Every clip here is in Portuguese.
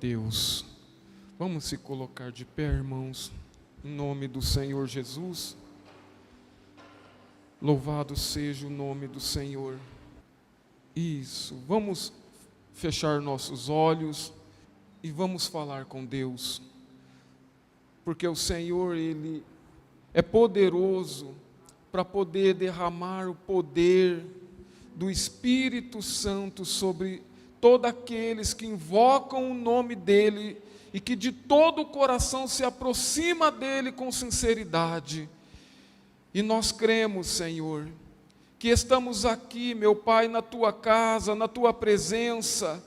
Deus. Vamos se colocar de pé, irmãos, em nome do Senhor Jesus. Louvado seja o nome do Senhor. Isso, vamos fechar nossos olhos e vamos falar com Deus, porque o Senhor, Ele é poderoso para poder derramar o poder do Espírito Santo sobre todos aqueles que invocam o nome dEle e que de todo o coração se aproxima dEle com sinceridade. E nós cremos, Senhor, que estamos aqui, meu Pai, na Tua casa, na Tua presença,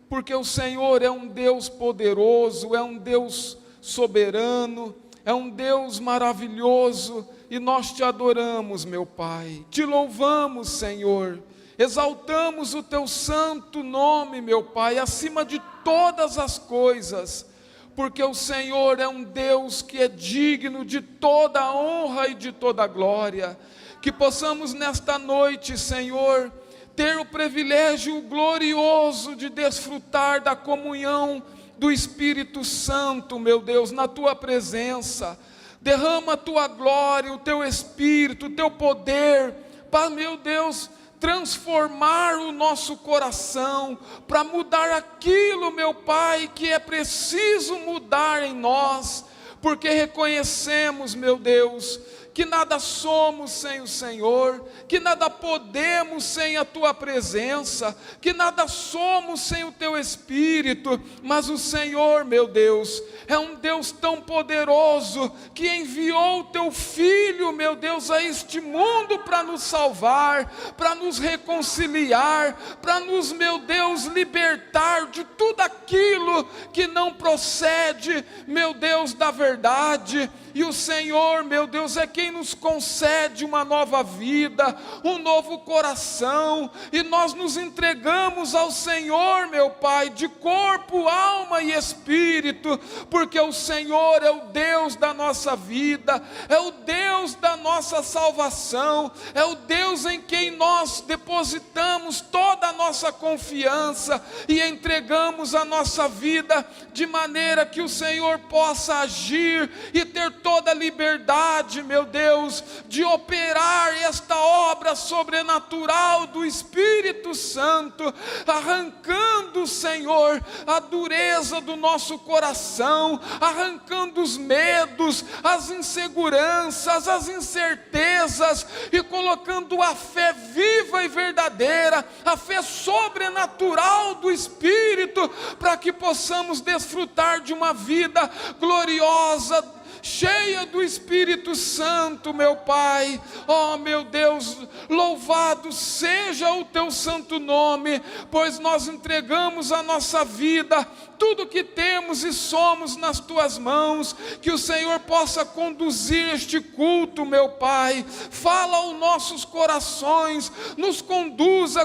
porque o Senhor é um Deus poderoso, é um Deus soberano, é um Deus maravilhoso, e nós Te adoramos, meu Pai, Te louvamos, Senhor, exaltamos o Teu santo nome, meu Pai, acima de todas as coisas, porque o Senhor é um Deus que é digno de toda a honra e de toda a glória. Que possamos nesta noite, Senhor, ter o privilégio glorioso de desfrutar da comunhão do Espírito Santo, meu Deus, na Tua presença. Derrama a Tua glória, o Teu Espírito, o Teu poder, para, meu Deus, transformar o nosso coração, para mudar aquilo, meu Pai, que é preciso mudar em nós, porque reconhecemos, meu Deus, que nada somos sem o Senhor, que nada podemos sem a Tua presença, que nada somos sem o Teu Espírito, mas o Senhor, meu Deus, é um Deus tão poderoso, que enviou o Teu Filho, meu Deus, a este mundo para nos salvar, para nos reconciliar, para nos, meu Deus, libertar de tudo aquilo que não procede, meu Deus, da verdade. E o Senhor, meu Deus, é quem nos concede uma nova vida, um novo coração, e nós nos entregamos ao Senhor, meu Pai, de corpo, alma e espírito, porque o Senhor é o Deus da nossa vida, é o Deus da nossa salvação, é o Deus em quem nós depositamos toda a nossa confiança e entregamos a nossa vida de maneira que o Senhor possa agir e ter toda a liberdade, meu Deus, de operar esta obra sobrenatural do Espírito Santo, arrancando, Senhor, a dureza do nosso coração, arrancando os medos, as inseguranças, as incertezas, e colocando a fé viva e verdadeira, a fé sobrenatural do Espírito, para que possamos desfrutar de uma vida gloriosa, cheia do Espírito Santo, meu Pai. Oh, meu Deus, louvado seja o Teu santo nome, pois nós entregamos a nossa vida, tudo que temos e somos nas Tuas mãos. Que o Senhor possa conduzir este culto, meu Pai. Fala aos nossos corações, nos conduza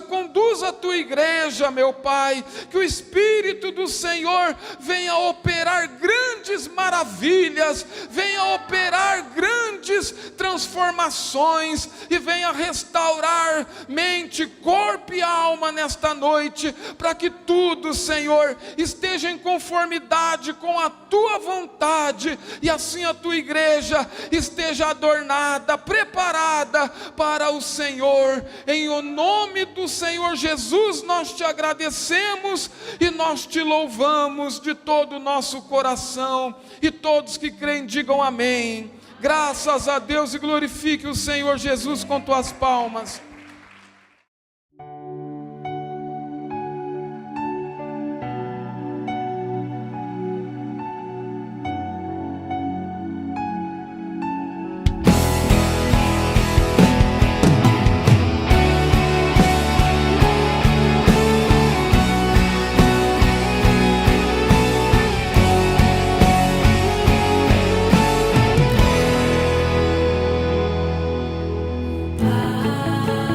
a Tua igreja, meu Pai. Que o Espírito do Senhor venha operar grandes maravilhas, venha operar grandes transformações e venha restaurar mente, corpo e alma nesta noite, para que tudo, Senhor, esteja em conformidade com a Tua vontade, e assim a Tua igreja esteja adornada, preparada para o Senhor. Em o nome do Senhor Jesus nós Te agradecemos e nós Te louvamos de todo o nosso coração, e todos que creem digam amém. Graças a Deus, e glorifique o Senhor Jesus com tuas palmas. Ah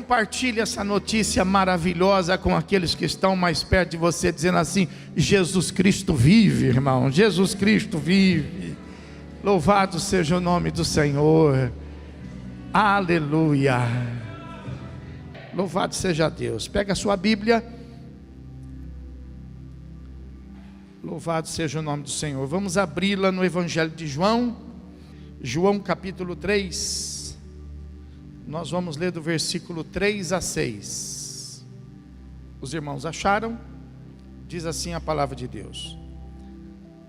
compartilhe essa notícia maravilhosa com aqueles que estão mais perto de você, dizendo assim: Jesus Cristo vive, irmão, Jesus Cristo vive. Louvado seja o nome do Senhor. Aleluia. Louvado seja Deus. Pega a sua Bíblia. Louvado seja o nome do Senhor. Vamos abri-la no Evangelho de João. João capítulo 3. Nós vamos ler do versículo 3 a 6. Os irmãos acharam? Diz assim a palavra de Deus: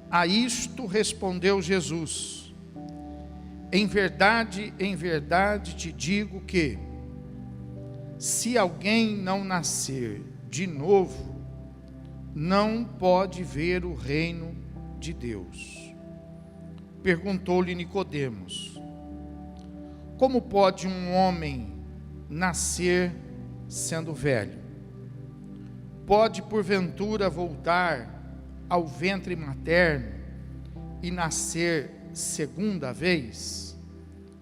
A isto respondeu Jesus: em verdade te digo que, se alguém não nascer de novo, não pode ver o reino de Deus. Perguntou-lhe Nicodemos: como pode um homem nascer sendo velho? Pode porventura voltar ao ventre materno e nascer segunda vez?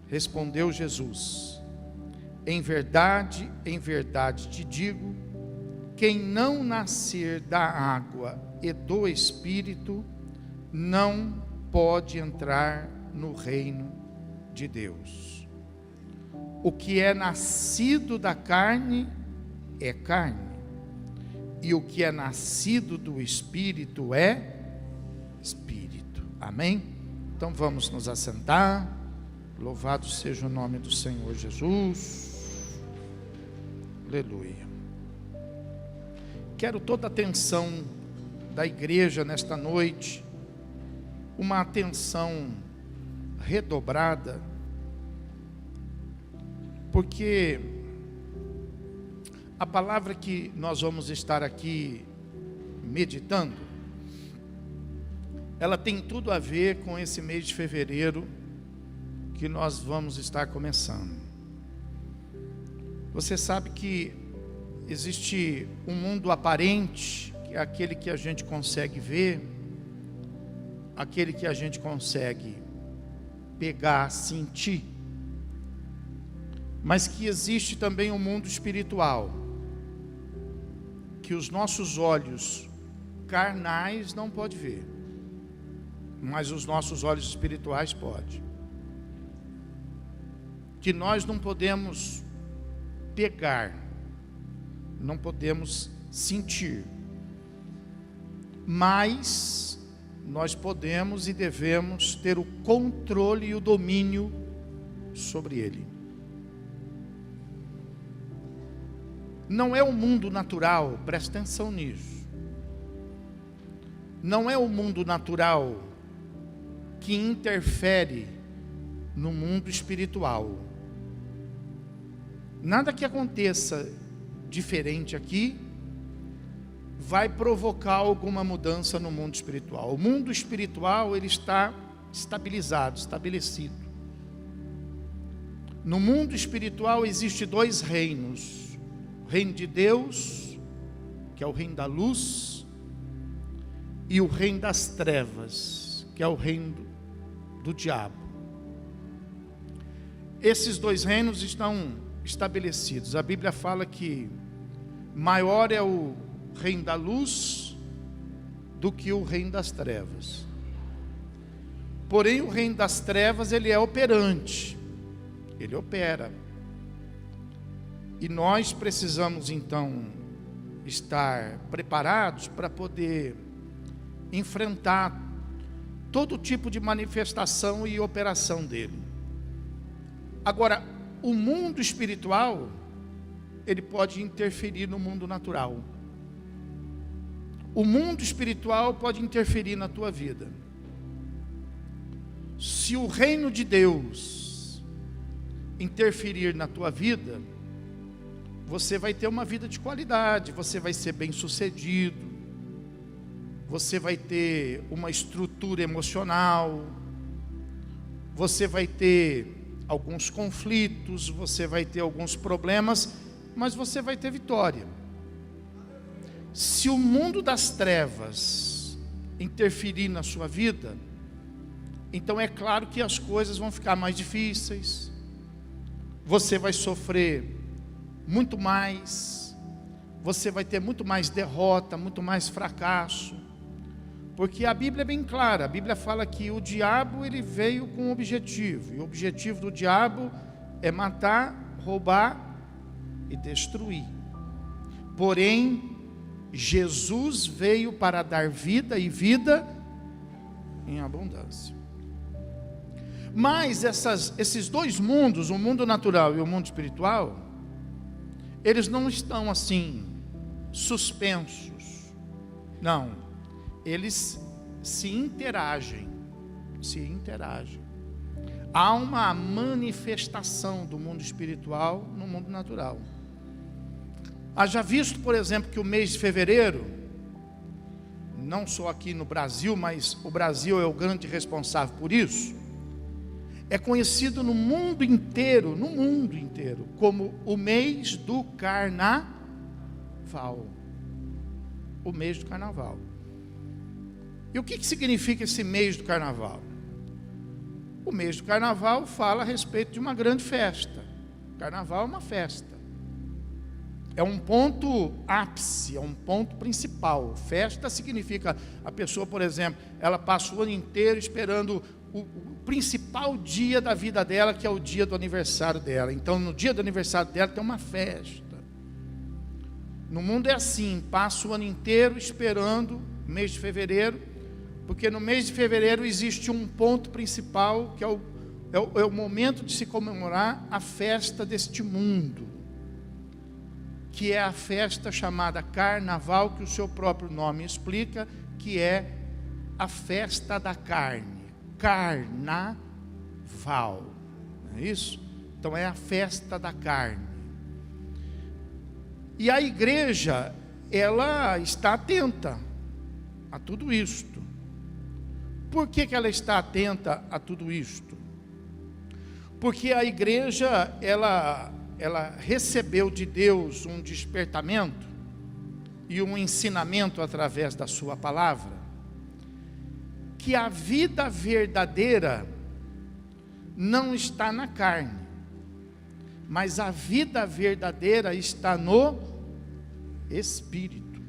Respondeu Jesus: em verdade te digo, quem não nascer da água e do Espírito, não pode entrar no reino de Deus. O que é nascido da carne é carne, e o que é nascido do Espírito é Espírito. Amém? Então vamos nos assentar. Louvado seja o nome do Senhor Jesus. Aleluia. Quero toda a atenção da igreja nesta noite, uma atenção redobrada, porque a palavra que nós vamos estar aqui meditando, ela tem tudo a ver com esse mês de fevereiro que nós vamos estar começando. Você sabe que existe um mundo aparente, que é aquele que a gente consegue ver, aquele que a gente consegue pegar, sentir, mas que existe também um mundo espiritual, que os nossos olhos carnais não podem ver, mas os nossos olhos espirituais podem, que nós não podemos pegar, não podemos sentir, mas nós podemos e devemos ter o controle e o domínio sobre ele. Não é o mundo natural, presta atenção nisso. Não é o mundo natural que interfere no mundo espiritual. Nada que aconteça diferente aqui vai provocar alguma mudança no mundo espiritual. O mundo espiritual, ele está estabilizado, estabelecido. No mundo espiritual existem dois reinos: o reino de Deus, que é o reino da luz, e o reino das trevas, que é o reino do diabo. Esses dois reinos estão estabelecidos. A Bíblia fala que maior é o reino da luz do que o reino das trevas. Porém, o reino das trevas, ele é operante, ele opera. E nós precisamos então estar preparados para poder enfrentar todo tipo de manifestação e operação dele. Agora, o mundo espiritual, ele pode interferir no mundo natural. O mundo espiritual pode interferir na tua vida. Se o reino de Deus interferir na tua vida, você vai ter uma vida de qualidade, você vai ser bem-sucedido, você vai ter uma estrutura emocional, você vai ter alguns conflitos, você vai ter alguns problemas, mas você vai ter vitória. Se o mundo das trevas interferir na sua vida, então é claro que as coisas vão ficar mais difíceis, você vai sofrer muito mais, você vai ter muito mais derrota, muito mais fracasso, porque a Bíblia é bem clara. A Bíblia fala que o diabo, ele veio com um objetivo, e o objetivo do diabo é matar, roubar e destruir. Porém, Jesus veio para dar vida, e vida em abundância. Mas esses dois mundos, o mundo natural e o mundo espiritual, eles não estão assim suspensos. Não, eles se interagem. Há uma manifestação do mundo espiritual no mundo natural. Haja visto, por exemplo, que o mês de fevereiro, não só aqui no Brasil, mas o Brasil é o grande responsável por isso, é conhecido no mundo inteiro, como o mês do carnaval. O mês do carnaval. E o que significa esse mês do carnaval? O mês do carnaval fala a respeito de uma grande festa. Carnaval é uma festa. É um ponto ápice, é um ponto principal. Festa significa, a pessoa, por exemplo, ela passa o ano inteiro esperando o principal dia da vida dela, que é o dia do aniversário dela. Então, no dia do aniversário dela tem uma festa. No mundo é assim, passa o ano inteiro esperando o mês de fevereiro, porque no mês de fevereiro existe um ponto principal, que é o momento de se comemorar a festa deste mundo, que é a festa chamada Carnaval, que o seu próprio nome explica, que é a festa da carne. Carnaval, não é isso? Então é a festa da carne. E a igreja, ela está atenta a tudo isto. Por que ela está atenta a tudo isto? Porque a igreja, ela recebeu de Deus um despertamento e um ensinamento através da sua palavra, que a vida verdadeira não está na carne, mas a vida verdadeira está no Espírito.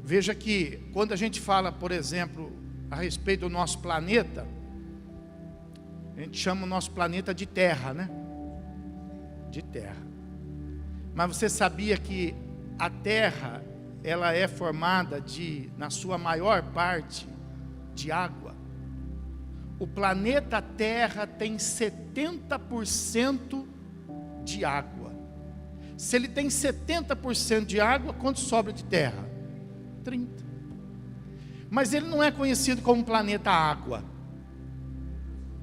Veja que quando a gente fala, por exemplo, a respeito do nosso planeta, a gente chama o nosso planeta de Terra, né? De Terra. Mas você sabia que a Terra, ela é formada na sua maior parte, de água? O planeta Terra tem 70% de água. Se ele tem 70% de água, quanto sobra de terra? 30. Mas ele não é conhecido como planeta água.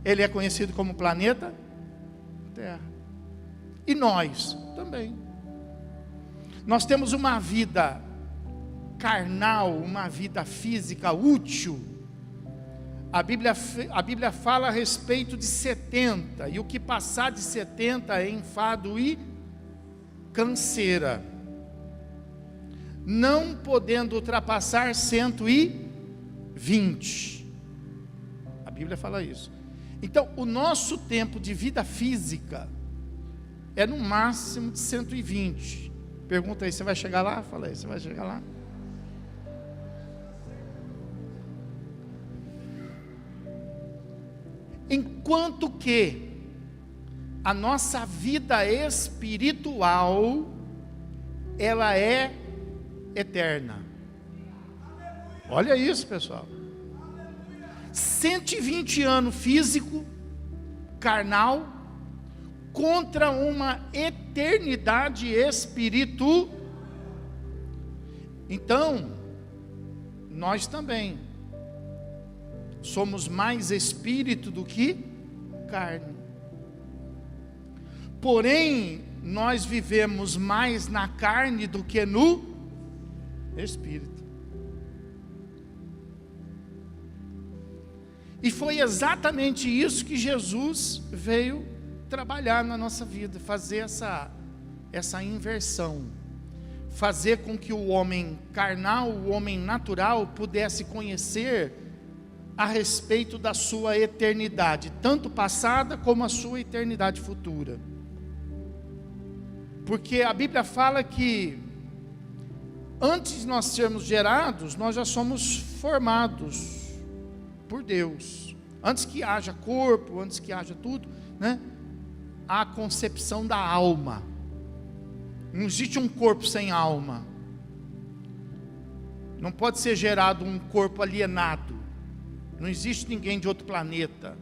Ele é conhecido como planeta Terra. E nós também. Nós temos uma vida carnal, uma vida física útil. A Bíblia fala a respeito de 70, e o que passar de 70 é enfado e canseira, não podendo ultrapassar 120. A Bíblia fala isso. Então, o nosso tempo de vida física é no máximo de 120. Pergunta aí, você vai chegar lá? Fala aí, você vai chegar lá? Enquanto que a nossa vida espiritual, ela é eterna. Olha isso, pessoal. 120 anos físico, carnal, contra uma eternidade espiritual. Então, nós também somos mais espírito do que carne. Porém, nós vivemos mais na carne do que no espírito. E foi exatamente isso que Jesus veio trabalhar na nossa vida, fazer essa inversão, fazer com que o homem carnal, o homem natural, pudesse conhecer a respeito da sua eternidade, tanto passada como a sua eternidade futura. Porque a Bíblia fala que antes de nós sermos gerados, nós já somos formados por Deus. Antes que haja corpo, antes que haja tudo, né? Há a concepção da alma. Não existe um corpo sem alma. Não pode ser gerado um corpo alienado. Não existe ninguém de outro planeta.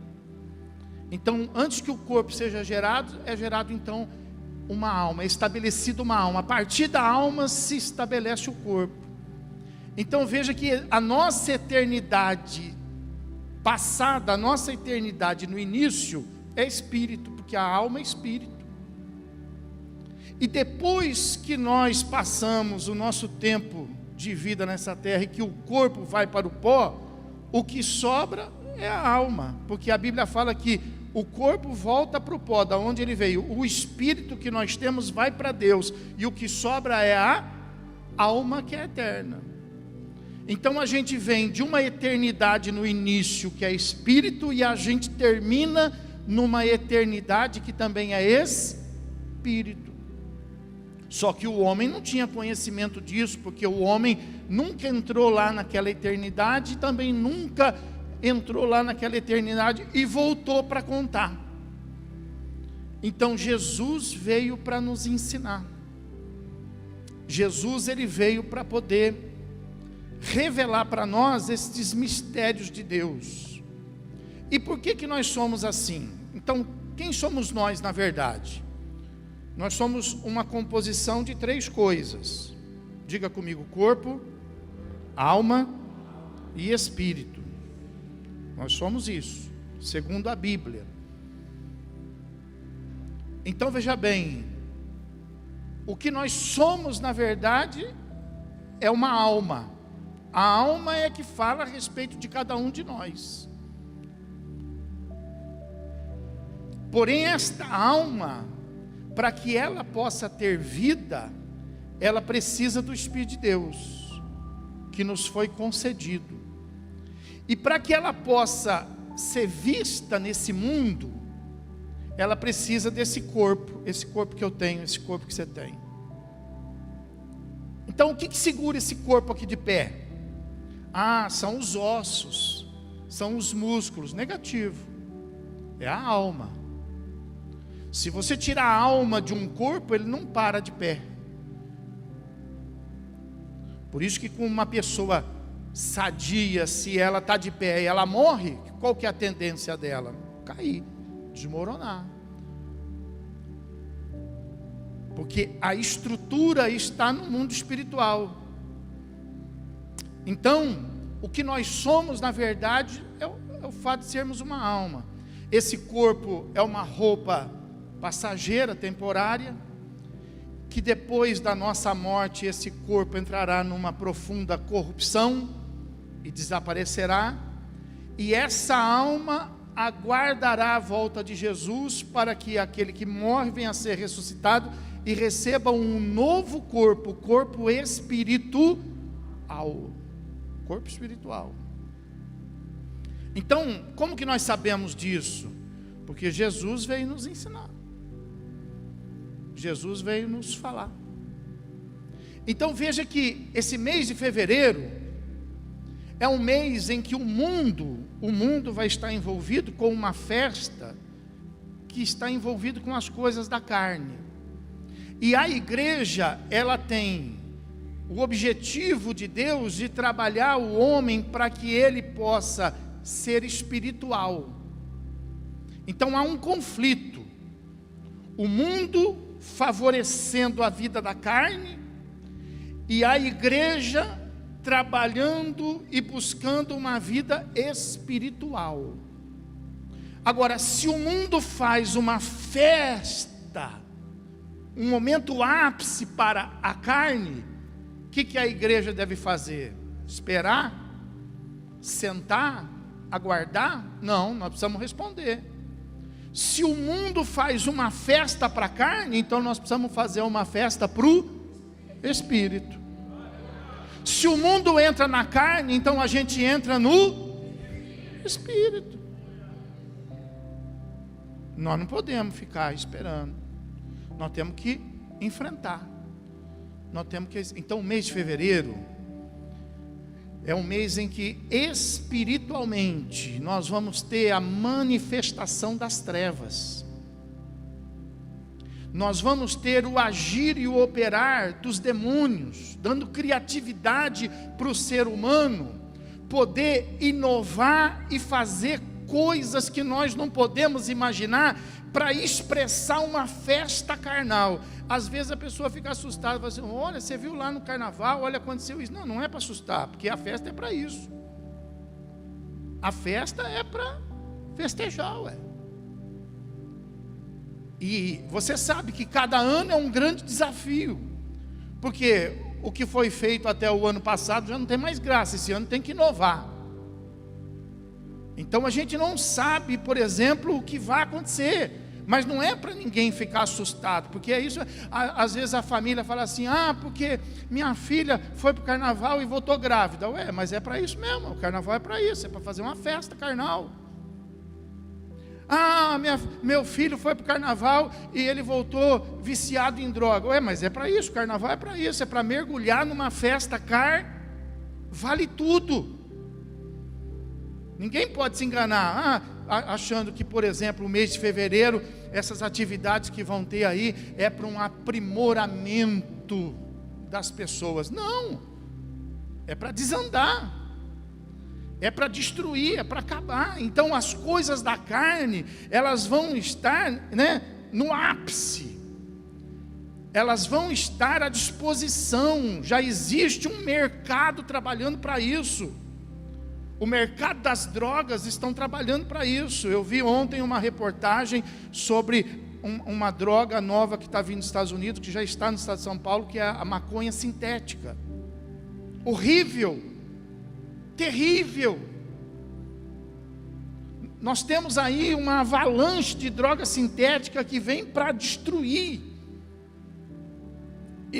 Então, antes que o corpo seja gerado, é gerado então uma alma, é estabelecida uma alma. A partir da alma se estabelece o corpo. Então veja que a nossa eternidade passada, a nossa eternidade no início é espírito, porque a alma é espírito. E depois que nós passamos o nosso tempo de vida nessa terra e que o corpo vai para o pó, o que sobra é a alma, porque a Bíblia fala que o corpo volta para o pó, da onde ele veio. O espírito que nós temos vai para Deus, e o que sobra é a alma, que é eterna. Então a gente vem de uma eternidade no início, que é espírito, e a gente termina numa eternidade que também é espírito. Só que o homem não tinha conhecimento disso, porque o homem nunca entrou lá naquela eternidade, e também nunca entrou lá naquela eternidade e voltou para contar. Então Jesus veio para nos ensinar. Jesus, ele veio para poder revelar para nós esses mistérios de Deus. E por que nós somos assim? Então, quem somos nós na verdade? Nós somos uma composição de 3 coisas. Diga comigo: corpo, alma e espírito. Nós somos isso, segundo a Bíblia. Então veja bem, o que nós somos na verdade é uma alma. A alma é que fala a respeito de cada um de nós. Porém, esta alma, para que ela possa ter vida, ela precisa do Espírito de Deus, que nos foi concedido. E para que ela possa ser vista nesse mundo, ela precisa desse corpo, esse corpo que eu tenho, esse corpo que você tem. Então o que segura esse corpo aqui de pé? São os ossos, são os músculos. Negativo, é a alma. Se você tirar a alma de um corpo, ele não para de pé. Por isso que com uma pessoa sadia, se ela está de pé e ela morre, qual que é a tendência dela? Cair, desmoronar. Porque a estrutura está no mundo espiritual. Então, o que nós somos na verdade é o fato de sermos uma alma. Esse corpo é uma roupa passageira, temporária, que depois da nossa morte esse corpo entrará numa profunda corrupção e desaparecerá, e essa alma aguardará a volta de Jesus para que aquele que morre venha a ser ressuscitado e receba um novo corpo, corpo espiritual. Corpo espiritual. Então, como que nós sabemos disso? Porque Jesus veio nos ensinar. Jesus veio nos falar. Então veja que esse mês de fevereiro é um mês em que o mundo vai estar envolvido com uma festa que está envolvido com as coisas da carne. E a igreja, ela tem o objetivo de Deus de trabalhar o homem para que ele possa ser espiritual. Então há um conflito. O mundo favorecendo a vida da carne e a igreja trabalhando e buscando uma vida espiritual. Agora, se o mundo faz uma festa, um momento ápice para a carne, o que a igreja deve fazer? Esperar? Sentar? Aguardar? Não, nós precisamos responder. Se o mundo faz uma festa para a carne, então nós precisamos fazer uma festa para o espírito. Se o mundo entra na carne, então a gente entra no espírito. Nós não podemos ficar esperando. Nós temos que enfrentar. Nós temos que... Então o mês de fevereiro é um mês em que espiritualmente nós vamos ter a manifestação das trevas. Nós vamos ter o agir e o operar dos demônios, dando criatividade para o ser humano poder inovar e fazer coisas que nós não podemos imaginar para expressar uma festa carnal. Às vezes a pessoa fica assustada, fala assim: olha, você viu lá no carnaval, olha, aconteceu isso. Não, não é para assustar, porque a festa é para isso. A festa é para festejar, ué. E você sabe que cada ano é um grande desafio, porque o que foi feito até o ano passado já não tem mais graça, esse ano tem que inovar. Então a gente não sabe, por exemplo, o que vai acontecer, mas não é para ninguém ficar assustado, porque é isso. Às vezes a família fala assim: ah, porque minha filha foi para o carnaval e voltou grávida. Ué, mas é para isso mesmo, o carnaval é para isso, é para fazer uma festa carnal. Ah, meu filho foi para o carnaval e ele voltou viciado em droga. Ué, mas é para isso, o carnaval é para isso, é para mergulhar numa festa vale tudo. Ninguém pode se enganar, achando que, por exemplo, o mês de fevereiro, essas atividades que vão ter aí, é para um aprimoramento das pessoas. Não, é para desandar. É para destruir, é para acabar. Então as coisas da carne, elas vão estar, no ápice. Elas vão estar à disposição. Já existe um mercado trabalhando para isso. O mercado das drogas estão trabalhando para isso. Eu vi ontem uma reportagem sobre uma droga nova que está vindo dos Estados Unidos, que já está no estado de São Paulo, que é a maconha sintética. Horrível. Terrível. Nós temos aí uma avalanche de droga sintética que vem para destruir.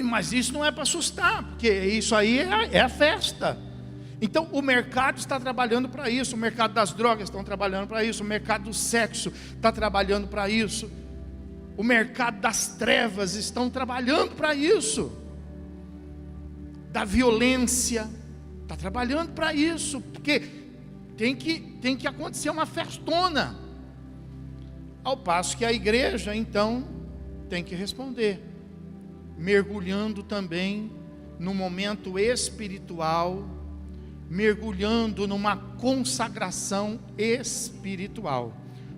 Mas isso não é para assustar, porque isso aí é a festa. Então o mercado está trabalhando para isso, o mercado das drogas está trabalhando para isso, o mercado do sexo está trabalhando para isso, o mercado das trevas estão trabalhando para isso, da violência está trabalhando para isso, porque tem que acontecer uma festona. Ao passo que a igreja então tem que responder, mergulhando também no momento espiritual, mergulhando numa consagração espiritual.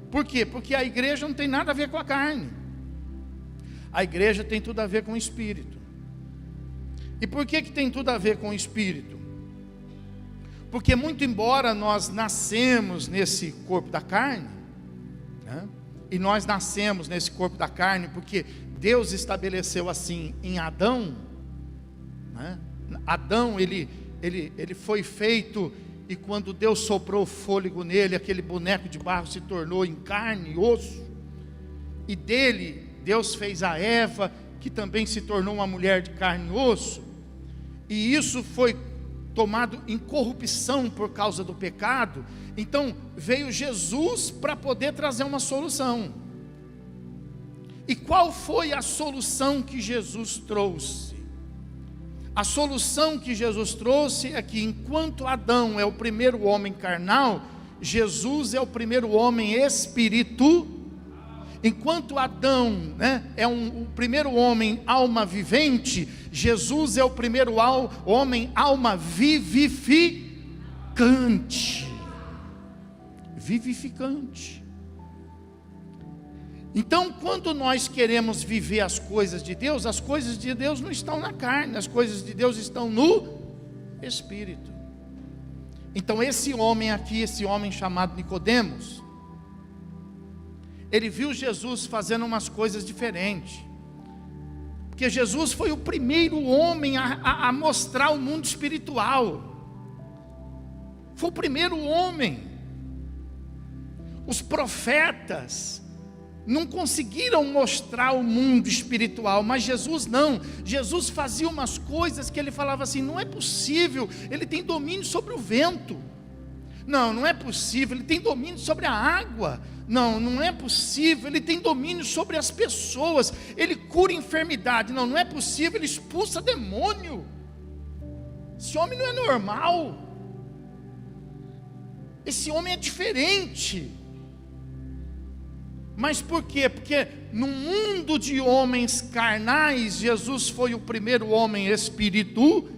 Por quê? Porque a igreja não tem nada a ver com a carne, a igreja tem tudo a ver com o espírito. E por que tem tudo a ver com o espírito? Porque muito embora nós nascemos nesse corpo da carne, e nós nascemos nesse corpo da carne porque Deus estabeleceu assim em Adão, Adão ele foi feito, e quando Deus soprou o fôlego nele, aquele boneco de barro se tornou em carne e osso, e dele Deus fez a Eva, que também se tornou uma mulher de carne e osso, e isso foi tomado em corrupção por causa do pecado. Então veio Jesus para poder trazer uma solução. E qual foi a solução que Jesus trouxe? A solução que Jesus trouxe é que enquanto Adão é o primeiro homem carnal, Jesus é o primeiro homem espiritual. Enquanto Adão é o primeiro homem alma vivente, Jesus é o primeiro homem alma vivificante. Vivificante. Então, quando nós queremos viver as coisas de Deus não estão na carne, as coisas de Deus estão no Espírito. Então esse homem aqui, esse homem chamado Nicodemos, ele viu Jesus fazendo umas coisas diferentes, porque Jesus foi o primeiro homem a mostrar o mundo espiritual, foi o primeiro homem. Os profetas não conseguiram mostrar o mundo espiritual, mas Jesus não. Jesus fazia umas coisas que ele falava assim: não é possível, ele tem domínio sobre o vento. Não, não é possível, ele tem domínio sobre a água. Não, não é possível, ele tem domínio sobre as pessoas, ele cura enfermidade. Não, não é possível, ele expulsa demônio. Esse homem não é normal. Esse homem é diferente. Mas por quê? Porque no mundo de homens carnais, Jesus foi o primeiro homem espiritual.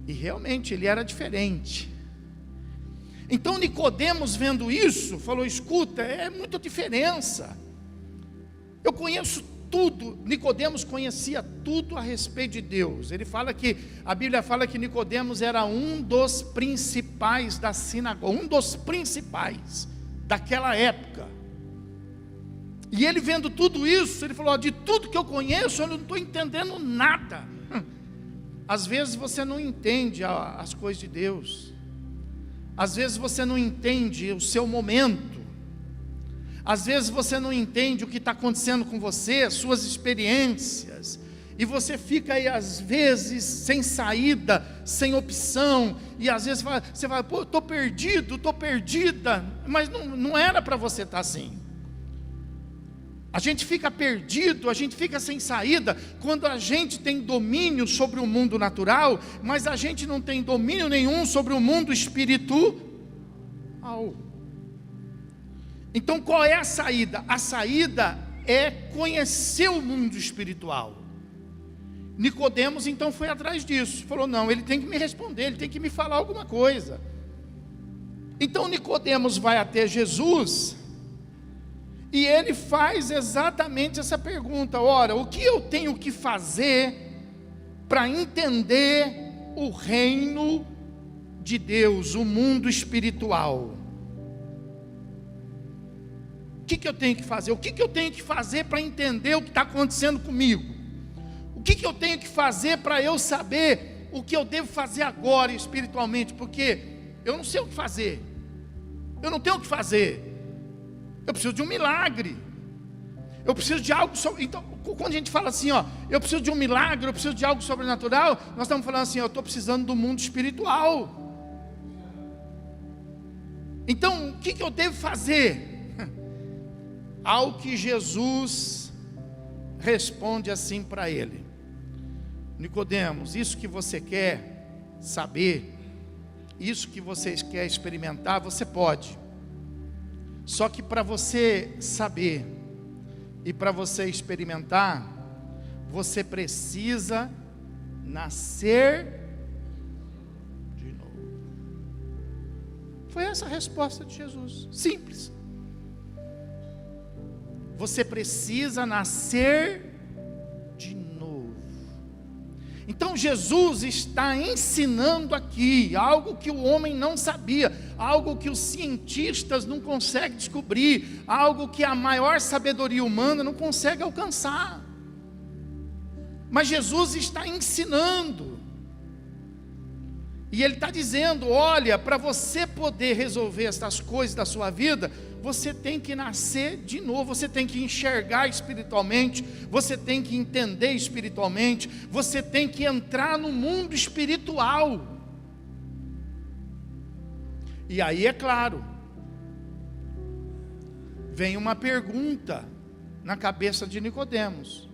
E realmente ele era diferente. Então Nicodemos, vendo isso, falou: escuta, é muita diferença. Eu conheço tudo. Nicodemos conhecia tudo a respeito de Deus. Ele fala que, a Bíblia fala que Nicodemos era um dos principais da sinagoga, um dos principais daquela época. E ele vendo tudo isso, ele falou: de tudo que eu conheço, eu não estou entendendo nada. Às vezes você não entende as coisas de Deus. Às vezes você não entende o seu momento. Às vezes você não entende o que está acontecendo com você, as suas experiências. E você fica aí às vezes sem saída, sem opção. E às vezes você fala: pô, estou perdido, estou perdida. Mas não era para você estar assim. A gente fica perdido, a gente fica sem saída quando a gente tem domínio sobre o mundo natural, mas a gente não tem domínio nenhum sobre o mundo espiritual. Então qual é a saída? A saída é conhecer o mundo espiritual. Nicodemos então foi atrás disso, falou: não, ele tem que me responder, ele tem que me falar alguma coisa. Então Nicodemos vai até Jesus e ele faz exatamente essa pergunta: ora, o que eu tenho que fazer para entender o reino de Deus, o mundo espiritual? O que eu tenho que fazer? O que eu tenho que fazer para entender o que está acontecendo comigo? O que eu tenho que fazer para eu saber o que eu devo fazer agora espiritualmente? Porque eu não sei o que fazer. Eu não tenho o que fazer. Eu preciso de um milagre. Eu preciso de algo. Então, quando a gente fala assim, ó, eu preciso de um milagre, eu preciso de algo sobrenatural, nós estamos falando assim: eu estou precisando do mundo espiritual. Então, o que eu devo fazer? Ao que Jesus responde assim para ele: Nicodemos, isso que você quer saber, isso que você quer experimentar, você pode. Só que para você saber e para você experimentar, você precisa nascer de novo. Foi essa a resposta de Jesus, simples. Você precisa nascer de novo. Então Jesus está ensinando aqui algo que o homem não sabia, algo que os cientistas não conseguem descobrir, algo que a maior sabedoria humana não consegue alcançar. Mas Jesus está ensinando. E Ele está dizendo: olha, para você poder resolver essas coisas da sua vida, você tem que nascer de novo, você tem que enxergar espiritualmente, você tem que entender espiritualmente, você tem que entrar no mundo espiritual. E aí, é claro, vem uma pergunta na cabeça de Nicodemos: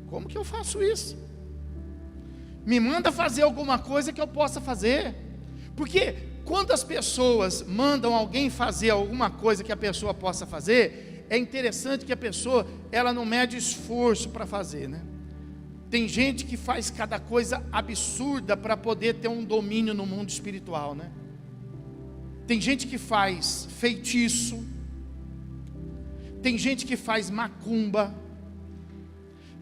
como que eu faço isso? Me manda fazer alguma coisa que eu possa fazer. Porque quando as pessoas mandam alguém fazer alguma coisa que a pessoa possa fazer, é interessante que a pessoa, ela não mede esforço para fazer, né? Tem gente que faz cada coisa absurda para poder ter um domínio no mundo espiritual, né? Tem gente que faz feitiço, tem gente que faz macumba,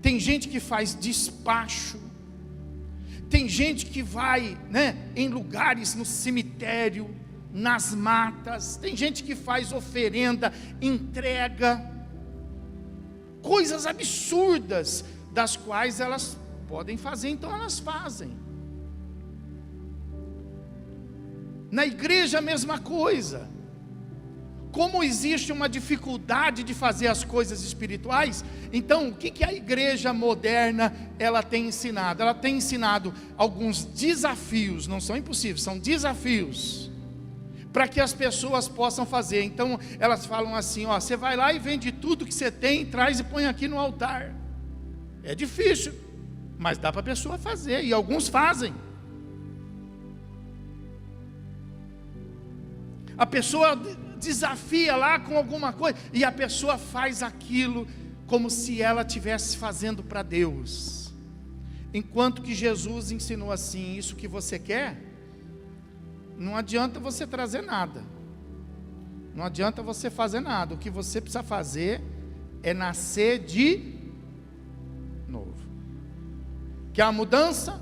tem gente que faz despacho, tem gente que vai, né, em lugares, no cemitério, nas matas, tem gente que faz oferenda, entrega, coisas absurdas, das quais elas podem fazer, então elas fazem. Na igreja a mesma coisa. Como existe uma dificuldade de fazer as coisas espirituais, então o que a igreja moderna ela tem ensinado? Ela tem ensinado alguns desafios, não são impossíveis, são desafios, para que as pessoas possam fazer. Então elas falam assim, ó, você vai lá e vende tudo que você tem, traz e põe aqui no altar. É difícil, mas dá para a pessoa fazer, e alguns fazem. A pessoa desafia lá com alguma coisa, e a pessoa faz aquilo como se ela estivesse fazendo para Deus, enquanto que Jesus ensinou assim: isso que você quer, não adianta você trazer nada, não adianta você fazer nada, o que você precisa fazer é nascer de novo. Quer a mudança?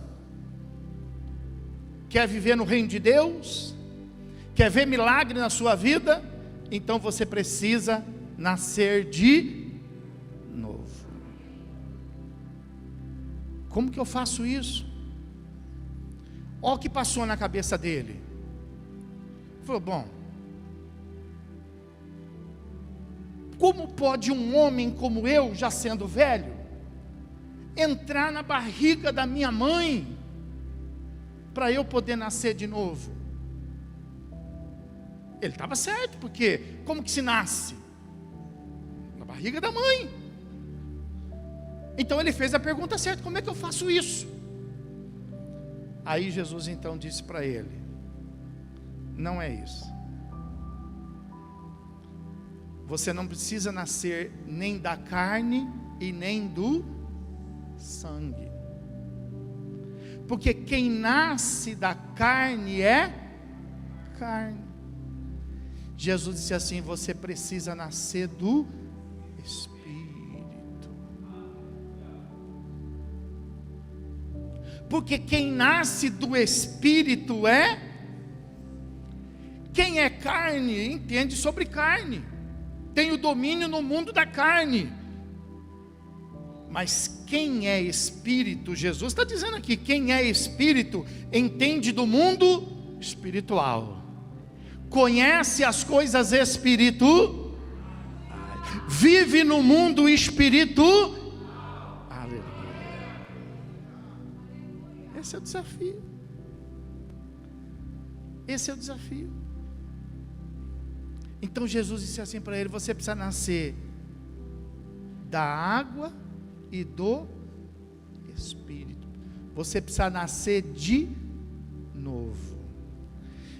Quer viver no reino de Deus? Quer ver milagre na sua vida? Então você precisa nascer de novo. Como que eu faço isso? Olha o que passou na cabeça dele. Ele falou: bom, como pode um homem como eu, já sendo velho, entrar na barriga da minha mãe, para eu poder nascer de novo? Ele estava certo, porque como que se nasce? Na barriga da mãe. Então ele fez a pergunta certa: como é que eu faço isso? Aí Jesus então disse para ele: não é isso. Você não precisa nascer nem da carne e nem do sangue, porque quem nasce da carne é carne. Jesus disse assim: você precisa nascer do Espírito, porque quem nasce do Espírito é... Quem é carne entende sobre carne, tem o domínio no mundo da carne. Mas quem é Espírito, Jesus está dizendo aqui, quem é Espírito entende do mundo espiritual, conhece as coisas espirituais, vive no mundo espiritual. Aleluia. Esse é o desafio. Esse é o desafio. Então Jesus disse assim para ele: você precisa nascer da água e do Espírito. Você precisa nascer de novo.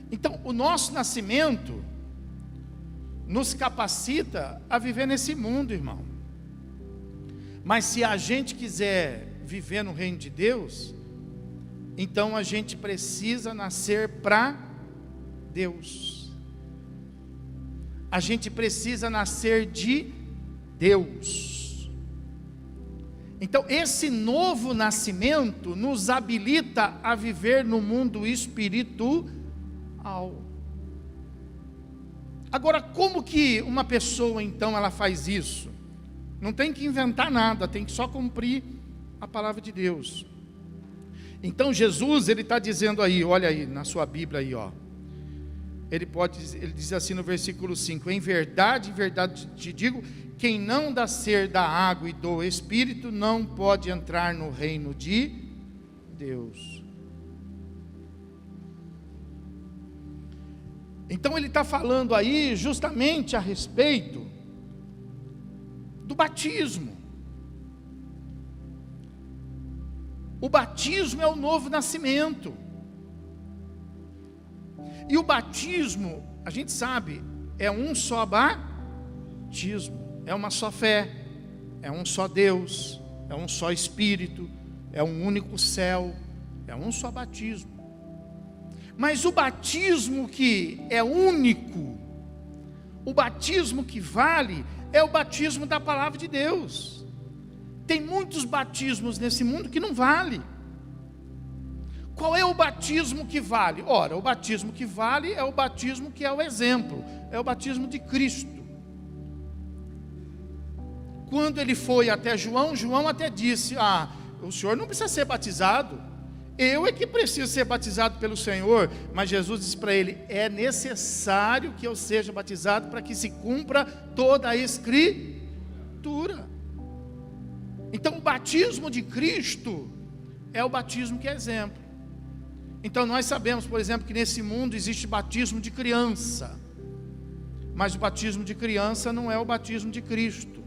Então, o nosso nascimento nos capacita a viver nesse mundo, irmão. Mas se a gente quiser viver no reino de Deus, então a gente precisa nascer para Deus. A gente precisa nascer de Deus. Então, esse novo nascimento nos habilita a viver no mundo espiritual. Agora, como que uma pessoa então ela faz isso? Não tem que inventar nada, tem que só cumprir a palavra de Deus. Então Jesus, ele está dizendo aí, olha aí na sua Bíblia aí, ó. Ele diz assim no versículo 5: em verdade te digo, quem não nascer da água e do Espírito não pode entrar no reino de Deus. Então ele está falando aí justamente a respeito do batismo. O batismo é o novo nascimento. E o batismo, a gente sabe, é um só batismo, é uma só fé, é um só Deus, é um só Espírito, é um único céu, é um só batismo. Mas o batismo que é único, o batismo que vale, é o batismo da palavra de Deus. Tem muitos batismos nesse mundo que não vale. Qual é o batismo que vale? Ora, o batismo que vale é o batismo que é o exemplo, é o batismo de Cristo. Quando ele foi até João, João até disse: o senhor não precisa ser batizado, Eu é que preciso ser batizado pelo Senhor, mas Jesus disse para ele: é necessário que eu seja batizado para que se cumpra toda a Escritura. Então o batismo de Cristo é o batismo que é exemplo. Então nós sabemos, por exemplo, que nesse mundo existe batismo de criança, mas o batismo de criança não é o batismo de Cristo,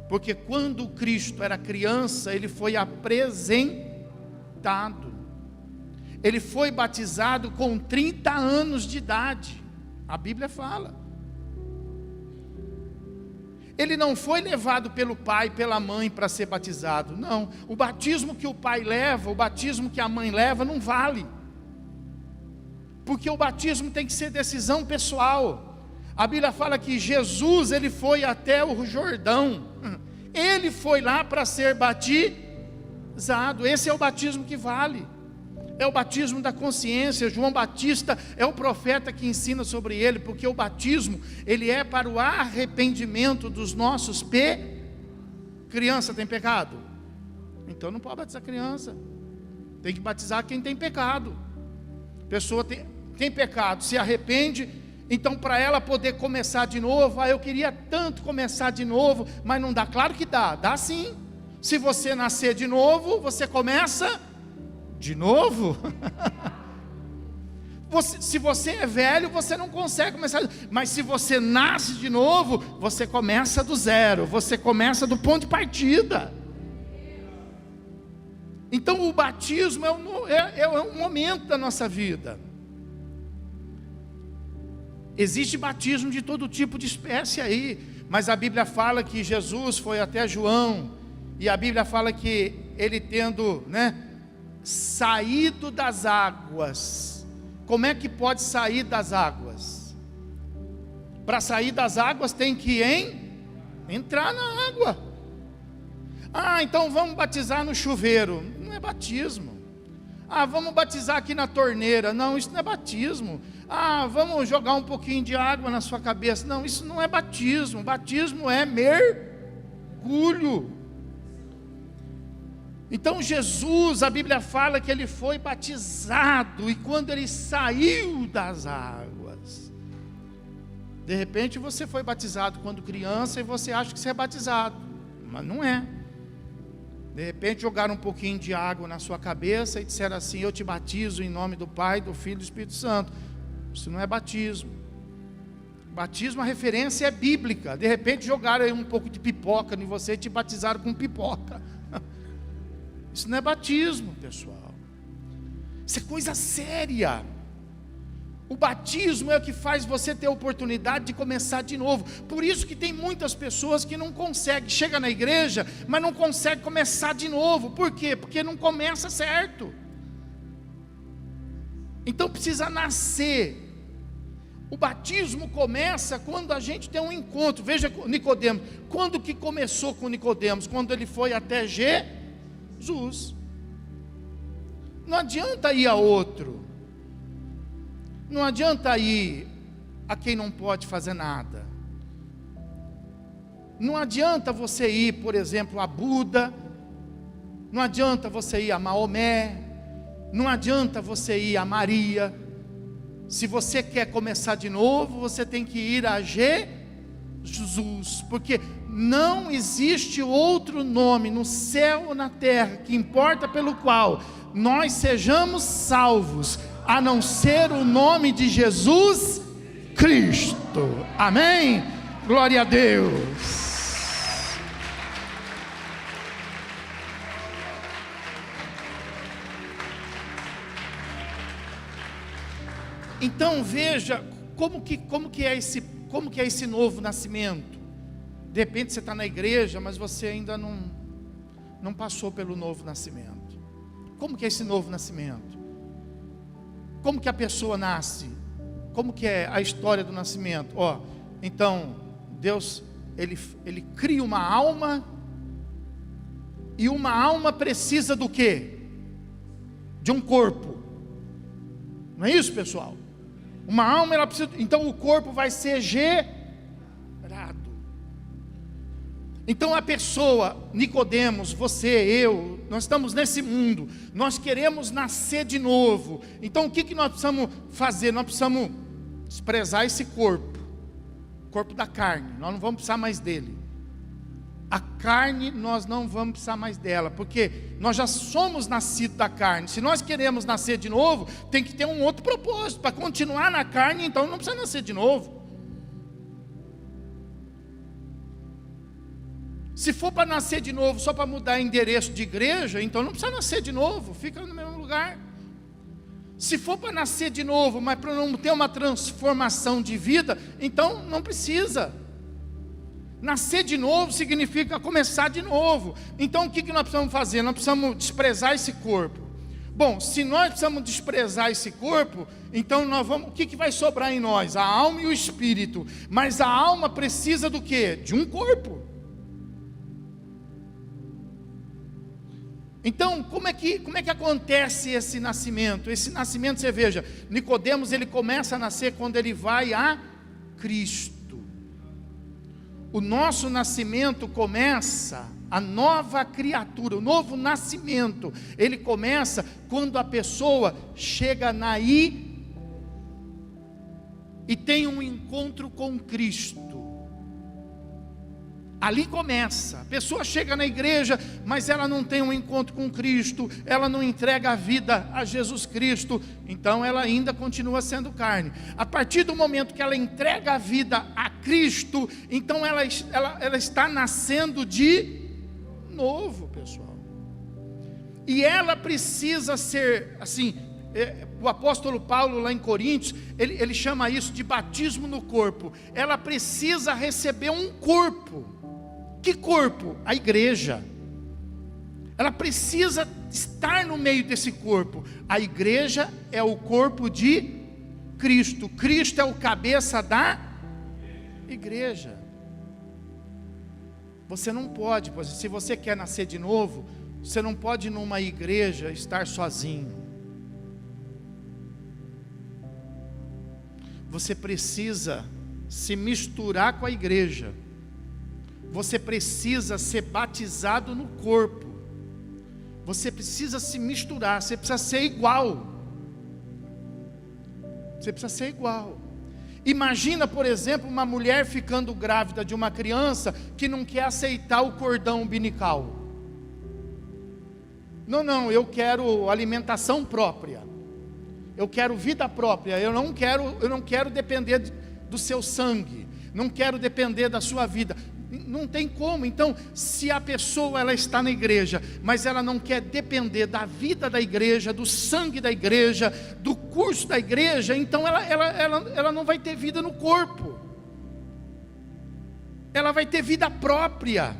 porque quando Cristo era criança, ele foi apresentado, ele foi batizado com 30 anos de idade, a Bíblia fala. Ele não foi levado pelo pai, pela mãe para ser batizado, não. O batismo que o pai leva, o batismo que a mãe leva não vale, porque o batismo tem que ser decisão pessoal. A Bíblia fala que Jesus, ele foi até o Jordão, ele foi lá para ser batizado. Esse é o batismo que vale, é o batismo da consciência. João Batista é o profeta que ensina sobre ele, porque o batismo, ele é para o arrependimento dos nossos Criança tem pecado? Então não pode batizar criança, tem que batizar quem tem pecado. Pessoa tem pecado, se arrepende, então para ela poder começar de novo, eu queria tanto começar de novo, mas não dá. Claro que dá sim. Se você nascer de novo, você começa de novo. Se você é velho, você não consegue começar, mas se você nasce de novo, você começa do zero, você começa do ponto de partida. Então o batismo é um momento da nossa vida. Existe batismo de todo tipo de espécie aí, mas a Bíblia fala que Jesus foi até João, e a Bíblia fala que ele tendo, saído das águas. Como é que pode sair das águas? Para sair das águas tem que entrar na água. Então vamos batizar no chuveiro. Não é batismo. Vamos batizar aqui na torneira. Não, isso não é batismo. Vamos jogar um pouquinho de água na sua cabeça. Não, isso não é batismo. Batismo é mergulho. Então Jesus, a Bíblia fala que ele foi batizado, e quando ele saiu das águas, de repente você foi batizado quando criança e você acha que você é batizado, mas não é. De repente jogaram um pouquinho de água na sua cabeça e disseram assim: eu te batizo em nome do Pai, do Filho e do Espírito Santo. Isso não é batismo. Batismo, a referência é bíblica. De repente jogaram aí um pouco de pipoca em você e te batizaram com pipoca. Isso não é batismo, pessoal. Isso é coisa séria. O batismo é o que faz você ter a oportunidade de começar de novo. Por isso que tem muitas pessoas que não conseguem, chega na igreja, mas não consegue começar de novo. Por quê? Porque não começa certo. Então precisa nascer. O batismo começa quando a gente tem um encontro. Veja Nicodemos. Quando que começou com Nicodemos? Quando ele foi até Jesus. Não adianta ir a outro. Não adianta ir a quem não pode fazer nada. Não adianta você ir, por exemplo, a Buda. Não adianta você ir a Maomé. Não adianta você ir a Maria. Se você quer começar de novo, você tem que ir a Jesus, porque não existe outro nome no céu ou na terra que importa pelo qual nós sejamos salvos, a não ser o nome de Jesus Cristo. Amém? Glória a Deus. Então veja como que é esse novo nascimento. De repente você está na igreja, mas você ainda não passou pelo novo nascimento. Como que é esse novo nascimento? Como que a pessoa nasce? Como que é a história do nascimento? Então Deus ele cria uma alma, e uma alma precisa do quê? De um corpo. Não é isso, pessoal? Uma alma, ela precisa, então o corpo vai ser gerado. Então a pessoa, Nicodemos, você, eu, nós estamos nesse mundo, nós queremos nascer de novo. Então o que nós precisamos fazer? Nós precisamos desprezar esse corpo, corpo da carne, nós não vamos precisar mais dele. A carne nós não vamos precisar mais dela, porque nós já somos nascidos da carne. Se nós queremos nascer de novo, tem que ter um outro propósito. Para continuar na carne, então não precisa nascer de novo. Se for para nascer de novo só para mudar endereço de igreja, então não precisa nascer de novo, fica no mesmo lugar. Se for para nascer de novo, mas para não ter uma transformação de vida, então não precisa. Nascer de novo significa começar de novo. Então o que nós precisamos fazer? Nós precisamos desprezar esse corpo. Bom, se nós precisamos desprezar esse corpo, então nós vamos, o que vai sobrar em nós? A alma e o espírito. Mas a alma precisa do quê? De um corpo. Então, como é que acontece esse nascimento? Esse nascimento, você veja, Nicodemos, ele começa a nascer quando ele vai a Cristo. O nosso nascimento começa, a nova criatura, o novo nascimento, ele começa quando a pessoa chega e tem um encontro com Cristo. Ali começa, a pessoa chega na igreja, mas ela não tem um encontro com Cristo, ela não entrega a vida a Jesus Cristo, então ela ainda continua sendo carne. A partir do momento que ela entrega a vida a Cristo, então ela está nascendo de novo, pessoal. E ela precisa ser, assim, o apóstolo Paulo lá em Coríntios, ele chama isso de batismo no corpo. Ela precisa receber um corpo. Que corpo? A igreja. Ela precisa estar no meio desse corpo. A igreja é o corpo de Cristo. Cristo é o cabeça da igreja. Você não pode, se você quer nascer de novo, você não pode numa igreja estar sozinho. Você precisa se misturar com a igreja. Você precisa ser batizado no corpo. Você precisa se misturar. Você precisa ser igual. Você precisa ser igual. Imagina, por exemplo, uma mulher ficando grávida de uma criança que não quer aceitar o cordão umbilical. Não, eu quero alimentação própria. Eu quero vida própria. Eu não quero depender do seu sangue. Não quero depender da sua vida. Não tem como. Então, se a pessoa ela está na igreja, mas ela não quer depender da vida da igreja, do sangue da igreja, do curso da igreja, então ela não vai ter vida no corpo. Ela vai ter vida própria.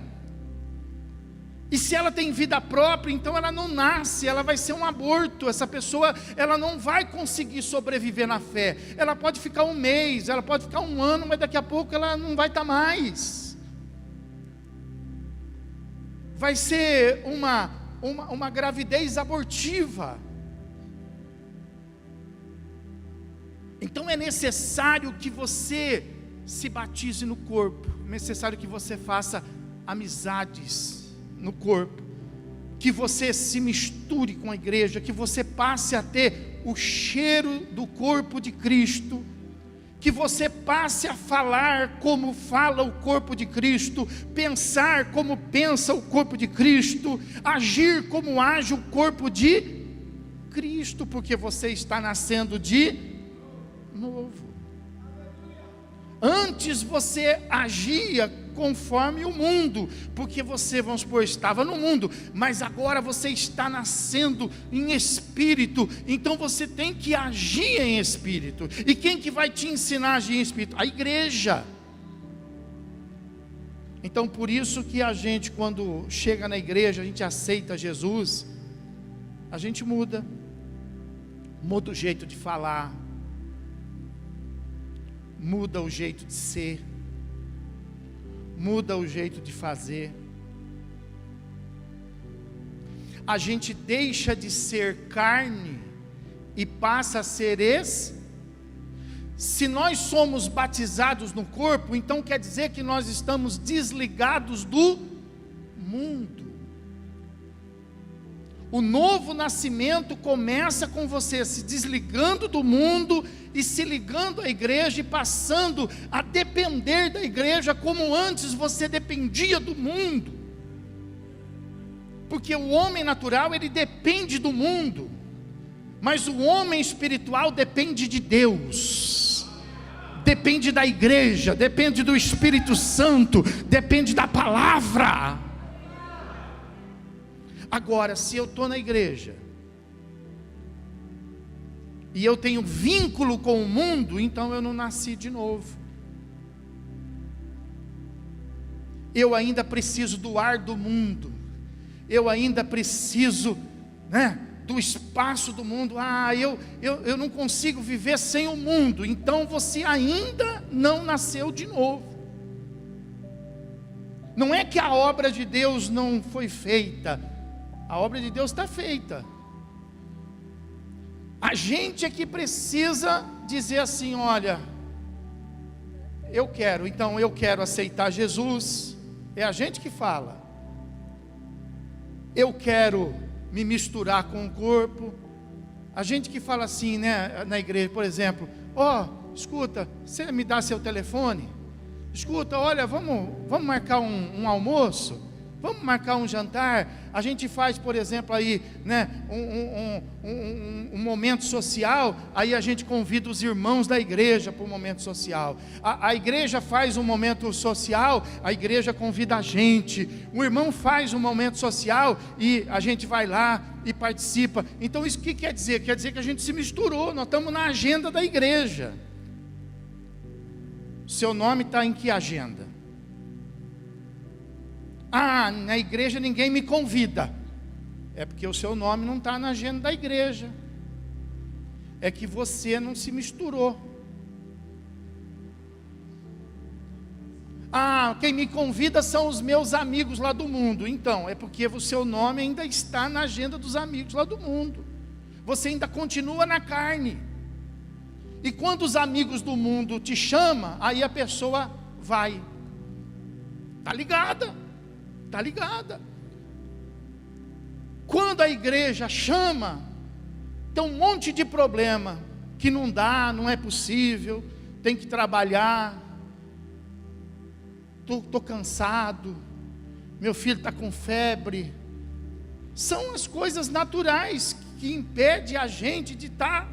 E se ela tem vida própria, então ela não nasce, ela vai ser um aborto. Essa pessoa, ela não vai conseguir sobreviver na fé. Ela pode ficar um mês, ela pode ficar um ano, mas daqui a pouco ela não vai estar mais. Vai ser uma gravidez abortiva. Então é necessário que você se batize no corpo. É necessário que você faça amizades no corpo. Que você se misture com a igreja. Que você passe a ter o cheiro do corpo de Cristo. Que você passe a falar como fala o corpo de Cristo, pensar como pensa o corpo de Cristo, agir como age o corpo de Cristo, porque você está nascendo de novo. Antes você agia conforme o mundo, porque você, vamos supor, estava no mundo, mas agora você está nascendo em espírito, então você tem que agir em espírito. E quem que vai te ensinar a agir em espírito? A igreja. Então por isso que a gente, quando chega na igreja, a gente aceita Jesus, a gente muda o jeito de falar, muda o jeito de ser, muda o jeito de fazer. A gente deixa de ser carne e passa a ser Se nós somos batizados no corpo, então quer dizer que nós estamos desligados do mundo. O novo nascimento começa com você se desligando do mundo e se ligando à igreja e passando a depender da igreja como antes você dependia do mundo. Porque o homem natural, ele depende do mundo, mas o homem espiritual depende de Deus, depende da igreja, depende do Espírito Santo, depende da palavra. Agora, se eu estou na igreja e eu tenho vínculo com o mundo, então eu não nasci de novo. Eu ainda preciso do ar do mundo, eu ainda preciso, do espaço do mundo. Eu não consigo viver sem o mundo. Então você ainda não nasceu de novo. Não é que a obra de Deus não foi feita, a obra de Deus está feita. A gente é que precisa dizer assim: olha, eu quero aceitar Jesus. É a gente que fala. Eu quero me misturar com o corpo. A gente que fala assim, na igreja, por exemplo: escuta, você me dá seu telefone? Escuta, olha, vamos marcar um almoço? Vamos marcar um jantar? A gente faz, por exemplo, aí, um momento social. Aí a gente convida os irmãos da igreja para o momento social. A igreja faz um momento social, a igreja convida a gente. O irmão faz um momento social e a gente vai lá e participa. Então isso o que quer dizer? Quer dizer que a gente se misturou, nós estamos na agenda da igreja. Seu nome está em que agenda? Na igreja ninguém me convida. É porque o seu nome não está na agenda da igreja. É que você não se misturou. Quem me convida são os meus amigos lá do mundo. Então, é porque o seu nome ainda está na agenda dos amigos lá do mundo. Você ainda continua na carne. E quando os amigos do mundo te chamam, aí a pessoa vai. Está ligada. Está ligada. Quando a igreja chama, tem um monte de problema, que não dá, não é possível, tem que trabalhar, estou cansado, meu filho está com febre. São as coisas naturais que impedem a gente de estar,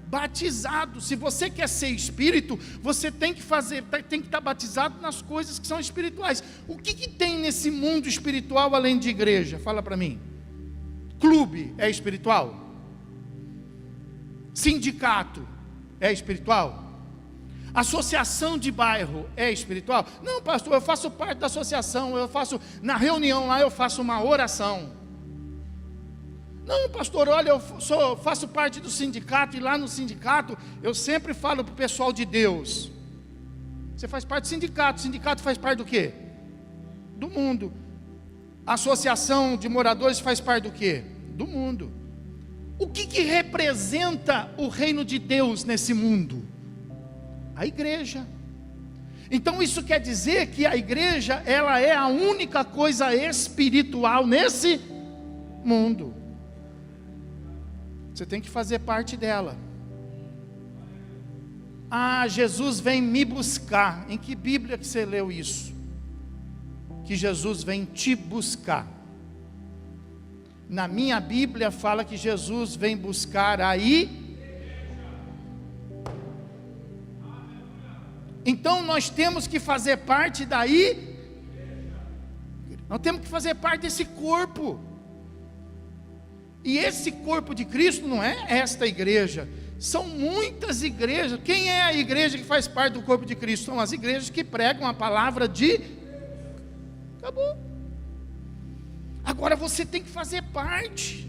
batizado. Se você quer ser espírito, você tem que estar batizado nas coisas que são espirituais. O que tem nesse mundo espiritual além de igreja? Fala para mim. Clube é espiritual? Sindicato é espiritual? Associação de bairro é espiritual? Não, pastor, eu faço parte da associação, na reunião lá eu faço uma oração. Não, pastor, olha, eu faço parte do sindicato, e lá no sindicato eu sempre falo para o pessoal de Deus. Você faz parte do sindicato. O sindicato faz parte do quê? Do mundo. A associação de moradores faz parte do quê? Do mundo. O que representa o reino de Deus nesse mundo? A igreja. Então isso quer dizer que a igreja, ela é a única coisa espiritual nesse mundo. Você tem que fazer parte dela. Jesus vem me buscar. Em que Bíblia que você leu isso? Que Jesus vem te buscar. Na minha Bíblia fala que Jesus vem buscar aí. Então nós temos que fazer parte daí. Nós temos que fazer parte desse corpo. E esse corpo de Cristo não é esta igreja, são muitas igrejas. Quem é a igreja que faz parte do corpo de Cristo? São as igrejas que pregam a palavra de... Acabou. Agora você tem que fazer parte,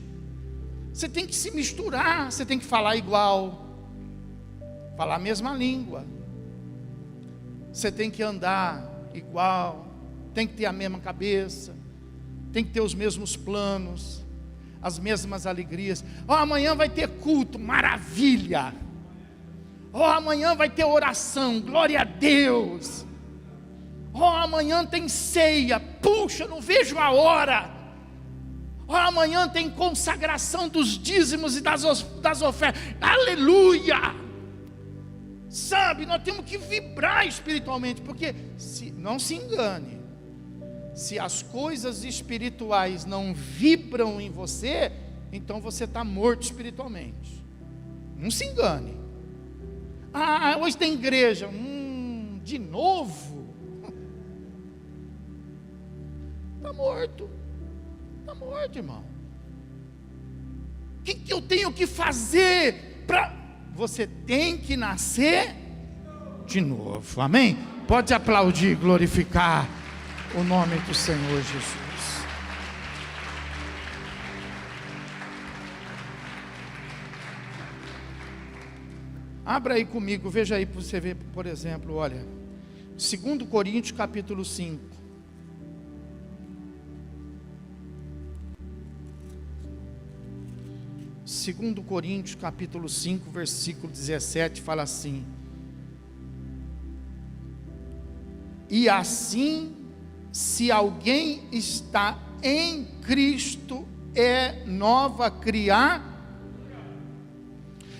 você tem que se misturar, você tem que falar igual, falar a mesma língua, você tem que andar igual, tem que ter a mesma cabeça, tem que ter os mesmos planos, as mesmas alegrias. Amanhã vai ter culto, maravilha. Oh, amanhã vai ter oração, glória a Deus. Oh, amanhã tem ceia, puxa, não vejo a hora. Oh, amanhã tem consagração dos dízimos e das ofertas, aleluia. Sabe, nós temos que vibrar espiritualmente, porque, não se engane, se as coisas espirituais não vibram em você, então você está morto espiritualmente. Não se engane. Ah, hoje tem igreja, de novo? Está morto, irmão. O que eu tenho que fazer para... Você tem que nascer de novo, amém? Pode aplaudir, glorificar o nome do Senhor Jesus. Abra aí comigo, veja aí para você ver, por exemplo, olha, 2 Coríntios capítulo 5. Segundo Coríntios capítulo 5, versículo 17, fala assim: e assim, se alguém está em Cristo, é nova criatura.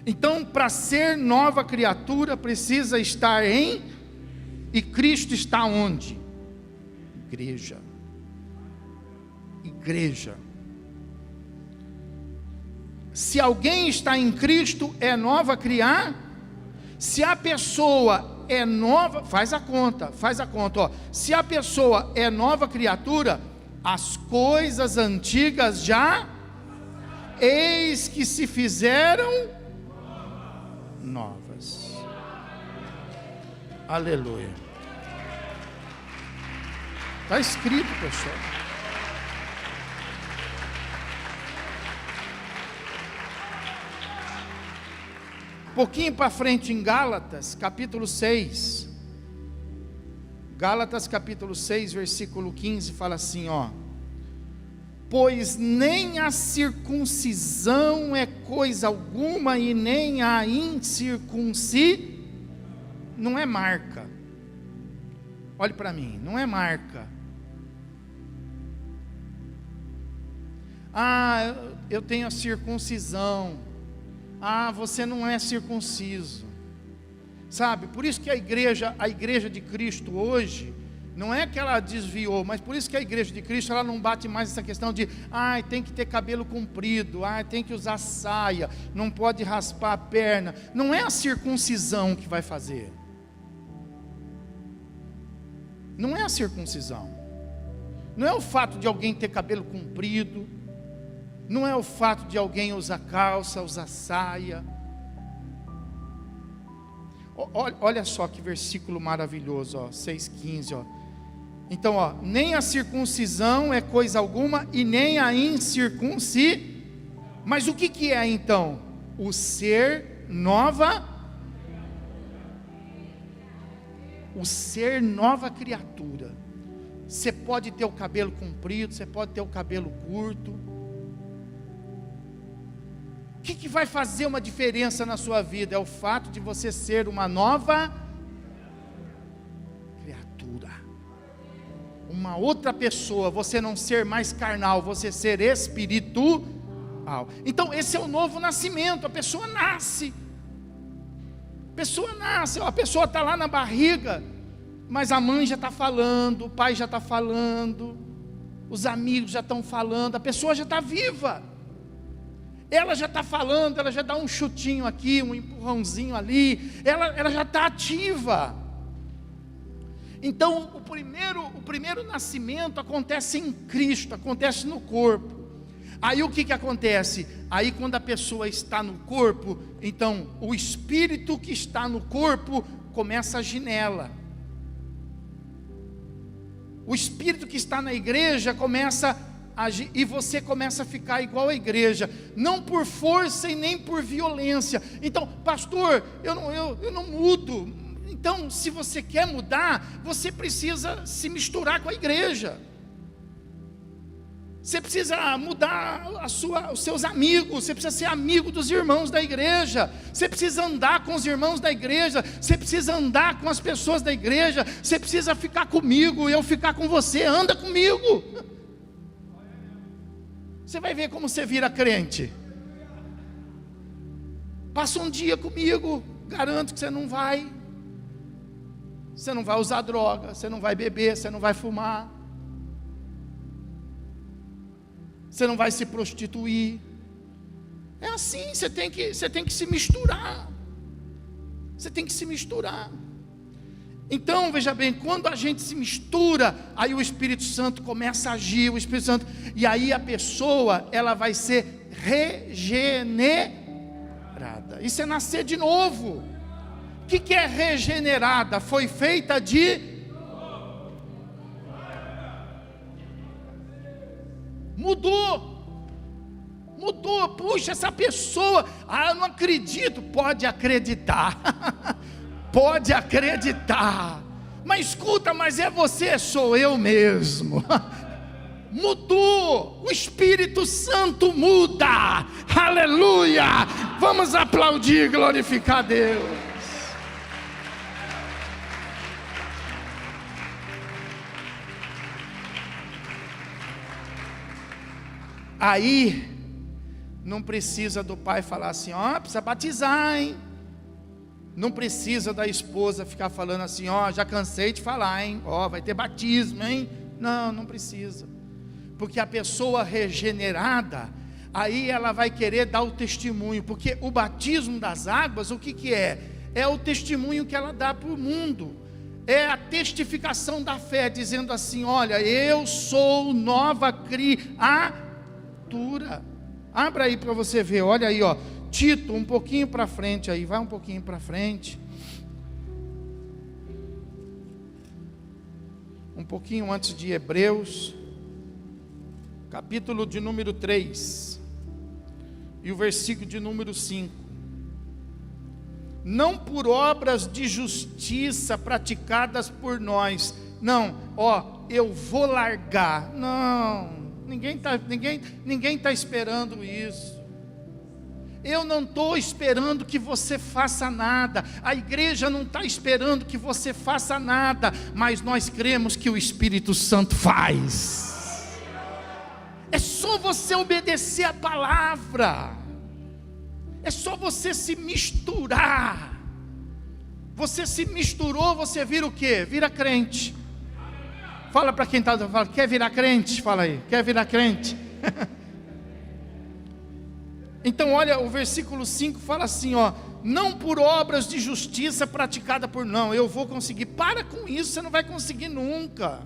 Então, para ser nova criatura, precisa estar em, e Cristo está onde? Igreja. Se alguém está em Cristo, é nova criatura. Se a pessoa é nova, faz a conta, ó. Se a pessoa é nova criatura, as coisas antigas já, eis que se fizeram novas. Aleluia. Está escrito, pessoal. Um pouquinho para frente em Gálatas, capítulo 6. Gálatas capítulo 6, versículo 15, fala assim, ó: pois nem a circuncisão é coisa alguma, e nem a incircuncisão, não é marca. Olhe para mim, não é marca. Ah, eu tenho a circuncisão. Ah, você não é circunciso. Sabe, por isso que a igreja de Cristo hoje, não é que ela desviou, mas por isso que a igreja de Cristo, ela não bate mais essa questão de, tem que ter cabelo comprido, tem que usar saia, não pode raspar a perna. Não é a circuncisão que vai fazer. Não é a circuncisão. Não é o fato de alguém ter cabelo comprido, não é o fato de alguém usar calça, usar saia. Olha só que versículo maravilhoso, ó, 6,15, ó. Então, ó, nem a circuncisão é coisa alguma, e nem a incircuncisão. Mas o que é então? O ser nova criatura. Você pode ter o cabelo comprido, você pode ter o cabelo curto. O que vai fazer uma diferença na sua vida? É o fato de você ser uma nova criatura, uma outra pessoa, você não ser mais carnal, você ser espiritual. Então esse é o novo nascimento. A pessoa nasce, a pessoa está lá na barriga, mas a mãe já está falando, o pai já está falando, os amigos já estão falando, a pessoa já está viva. Ela já está falando, ela já dá um chutinho aqui, um empurrãozinho ali, ela já está ativa. Então o primeiro nascimento acontece em Cristo, acontece no corpo. Aí o que acontece? Aí quando a pessoa está no corpo, então o espírito que está no corpo começa a agir nela. O espírito que está na igreja começa a agir, e você começa a ficar igual à igreja, não por força e nem por violência. Então, pastor, eu não mudo. Então, se você quer mudar, você precisa se misturar com a igreja. Você precisa mudar os seus amigos, você precisa ser amigo dos irmãos da igreja, você precisa andar com os irmãos da igreja, você precisa andar com as pessoas da igreja, você precisa ficar comigo, eu ficar com você, anda comigo. Você vai ver como você vira crente. Passa um dia comigo, garanto que você não vai usar droga, você não vai beber, você não vai fumar, você não vai se prostituir. É assim, você tem que se misturar. Você tem que se misturar. Então, veja bem, quando a gente se mistura, aí o Espírito Santo começa a agir, o Espírito Santo, e aí a pessoa, ela vai ser regenerada. Isso é nascer de novo. O que é regenerada? Foi feita de... Mudou, puxa, essa pessoa, eu não acredito. Pode acreditar, pode acreditar, mas escuta, mas é você, sou eu mesmo. Mudou, o Espírito Santo muda, aleluia, vamos aplaudir, glorificar a Deus. Aí, não precisa do pai falar assim, precisa batizar, hein? Não precisa da esposa ficar falando assim, já cansei de falar, hein? Vai ter batismo, hein? Não precisa. Porque a pessoa regenerada, aí ela vai querer dar o testemunho, porque o batismo das águas, o que é? É o testemunho que ela dá para o mundo. É a testificação da fé, dizendo assim, olha, eu sou nova criatura. Abra aí para você ver, olha aí, Tito, um pouquinho para frente aí, vai um pouquinho para frente. Um pouquinho antes de Hebreus, capítulo de número 3, e o versículo de número 5. Não por obras de justiça praticadas por nós, não, eu vou largar, não. Ninguém está esperando isso. Eu não estou esperando que você faça nada. A igreja não está esperando que você faça nada. Mas nós cremos que o Espírito Santo faz. É só você obedecer a palavra. É só você se misturar. Você se misturou, você vira o quê? Vira crente. Fala para quem está falando, quer virar crente? Fala aí, quer virar crente? Então olha, o versículo 5 fala assim, não por obras de justiça praticada por não, eu vou conseguir. Para com isso, você não vai conseguir nunca.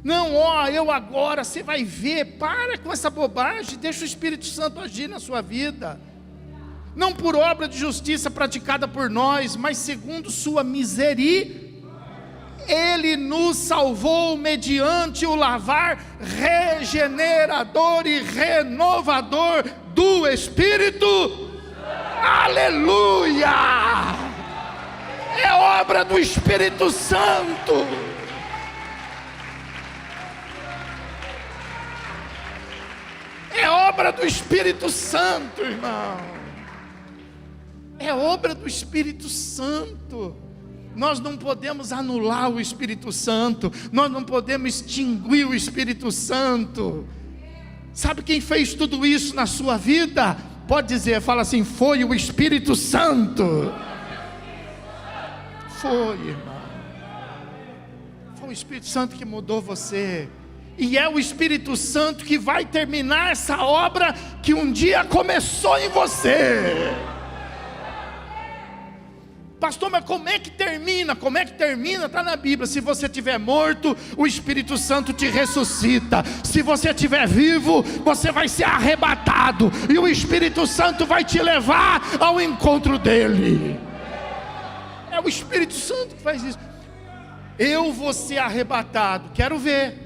Não, eu agora, você vai ver. Para com essa bobagem, deixa o Espírito Santo agir na sua vida. Não por obra de justiça praticada por nós, mas segundo sua misericórdia, Ele nos salvou mediante o lavar regenerador e renovador do Espírito. Aleluia! É obra do Espírito Santo. É obra do Espírito Santo, irmão. É obra do Espírito Santo. Nós não podemos anular o Espírito Santo, nós não podemos extinguir o Espírito Santo. Sabe quem fez tudo isso na sua vida? Pode dizer, fala assim, foi o Espírito Santo. Foi, irmão. Foi o Espírito Santo que mudou você. E é o Espírito Santo que vai terminar essa obra que um dia começou em você. Pastor, mas como é que termina? Como é que termina? Está na Bíblia. Se você estiver morto, o Espírito Santo te ressuscita. Se você estiver vivo, você vai ser arrebatado. E o Espírito Santo vai te levar ao encontro dele. É o Espírito Santo que faz isso. Eu vou ser arrebatado. Quero ver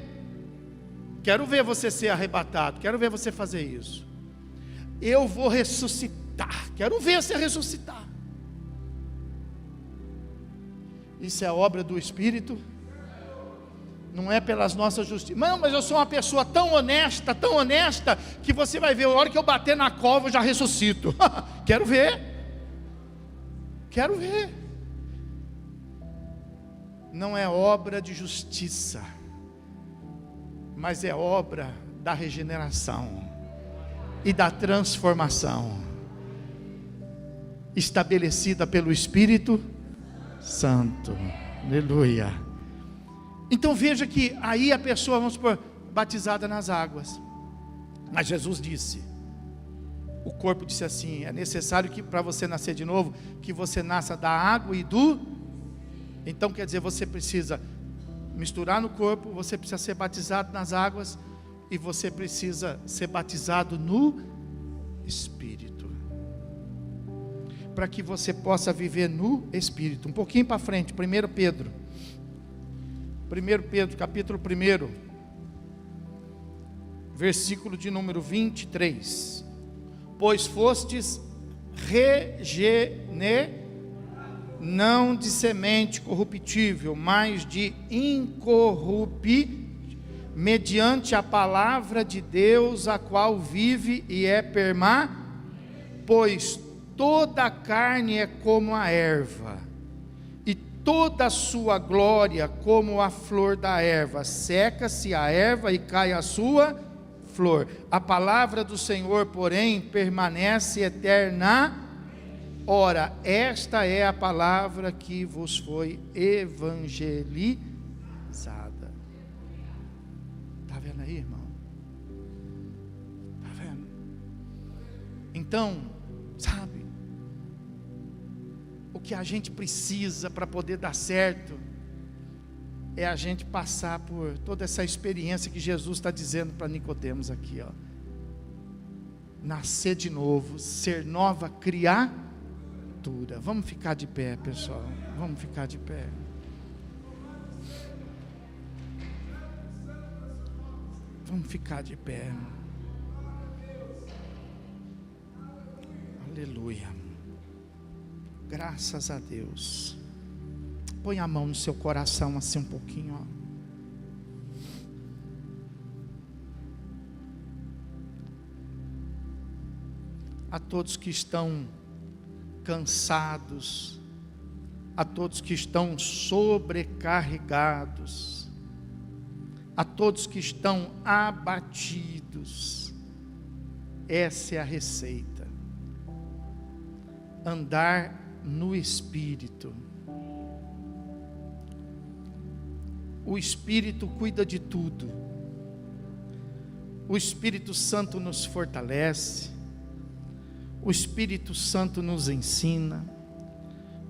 você ser arrebatado. Quero ver você fazer isso. Eu vou ressuscitar. Quero ver você ressuscitar. Isso é obra do Espírito? Não é pelas nossas justiças. Não, mas eu sou uma pessoa tão honesta, que você vai ver, a hora que eu bater na cova eu já ressuscito. Quero ver. Não é obra de justiça, mas é obra da regeneração e da transformação, estabelecida pelo Espírito Santo. Aleluia. Então veja que aí a pessoa, vamos supor, batizada nas águas, mas Jesus disse, o corpo disse assim: é necessário que para você nascer de novo, que você nasça da água e do... Então quer dizer, você precisa misturar no corpo, você precisa ser batizado nas águas, e você precisa ser batizado no Espírito, para que você possa viver no Espírito. Um pouquinho para frente, 1 Pedro capítulo 1, versículo de número 23. Pois fostes não de semente corruptível, mas de incorruptível, mediante a palavra de Deus, a qual vive e é pois toda a carne é como a erva, e toda a sua glória como a flor da erva. Seca-se a erva e cai a sua flor. A palavra do Senhor, porém, permanece eterna. Ora, esta é a palavra que vos foi evangelizada. Está vendo aí, irmão? Está vendo? Então, sabe, o que a gente precisa para poder dar certo é a gente passar por toda essa experiência que Jesus está dizendo para Nicodemos aqui, ó. Nascer de novo, ser nova criatura. Vamos ficar de pé, pessoal. Vamos ficar de pé. Vamos ficar de pé. Aleluia. Graças a Deus. Põe a mão no seu coração assim um pouquinho, ó. A todos que estão cansados, a todos que estão sobrecarregados, a todos que estão abatidos, essa é a receita: andar no Espírito. O Espírito cuida de tudo. O Espírito Santo nos fortalece. O Espírito Santo nos ensina.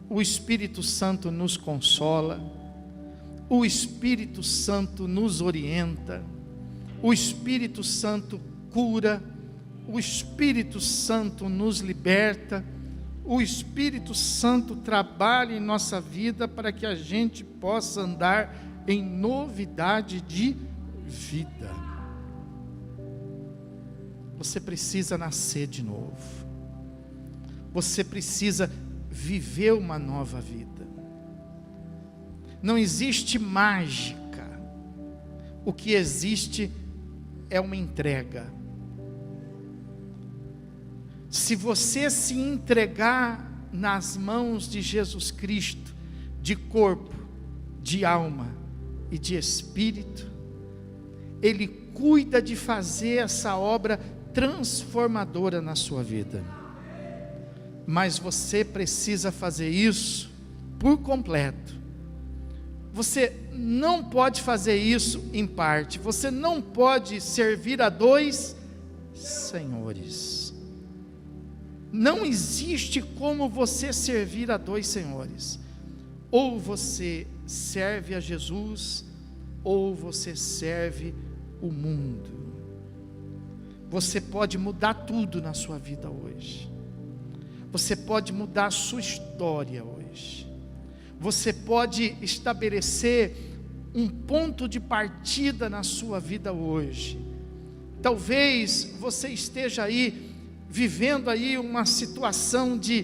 O Espírito Santo nos consola. O Espírito Santo nos orienta. O Espírito Santo cura. O Espírito Santo nos liberta. O Espírito Santo trabalha em nossa vida para que a gente possa andar em novidade de vida. Você precisa nascer de novo. Você precisa viver uma nova vida. Não existe mágica. O que existe é uma entrega. Se você se entregar nas mãos de Jesus Cristo, de corpo, de alma e de espírito, Ele cuida de fazer essa obra transformadora na sua vida. Mas você precisa fazer isso por completo. Você não pode fazer isso em parte. Você não pode servir a dois senhores. Não existe como você servir a dois senhores. Ou você serve a Jesus, ou você serve o mundo. Você pode mudar tudo na sua vida hoje. Você pode mudar a sua história hoje. Você pode estabelecer um ponto de partida na sua vida hoje. Talvez você esteja aí vivendo aí uma situação de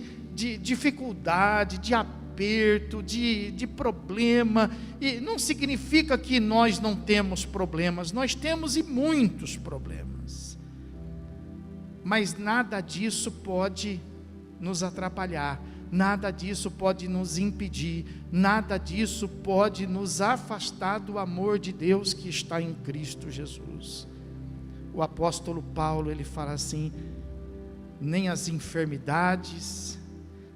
dificuldade, de aperto, de problema. E não significa que nós não temos problemas, nós temos e muitos problemas. Mas nada disso pode nos atrapalhar, nada disso pode nos impedir, nada disso pode nos afastar do amor de Deus que está em Cristo Jesus. O apóstolo Paulo, ele fala assim: nem as enfermidades,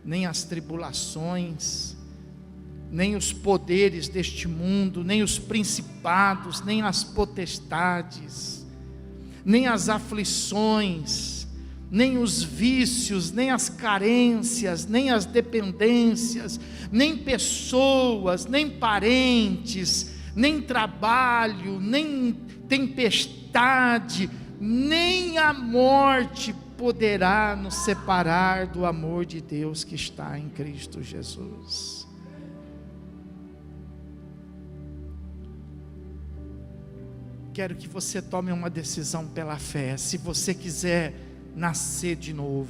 nem as tribulações, nem os poderes deste mundo, nem os principados, nem as potestades, nem as aflições, nem os vícios, nem as carências, nem as dependências, nem pessoas, nem parentes, nem trabalho, nem tempestade, nem a morte poderá nos separar do amor de Deus que está em Cristo Jesus. Quero que você tome uma decisão pela fé. Se você quiser nascer de novo,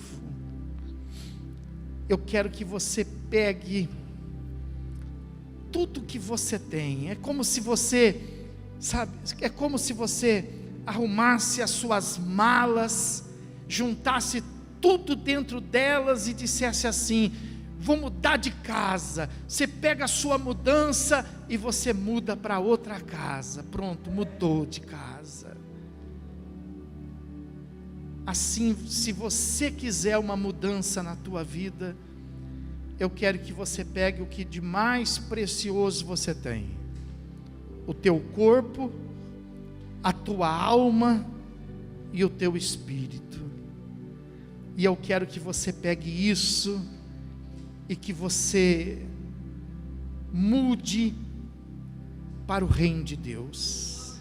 eu quero que você pegue tudo que você tem. É como se você, sabe, é como se você arrumasse as suas malas, juntasse tudo dentro delas e dissesse assim: vou mudar de casa. Você pega a sua mudança e você muda para outra casa. Pronto, mudou de casa. Assim, se você quiser uma mudança na tua vida, eu quero que você pegue o que de mais precioso você tem: o teu corpo, a tua alma e o teu espírito. E eu quero que você pegue isso e que você mude para o reino de Deus.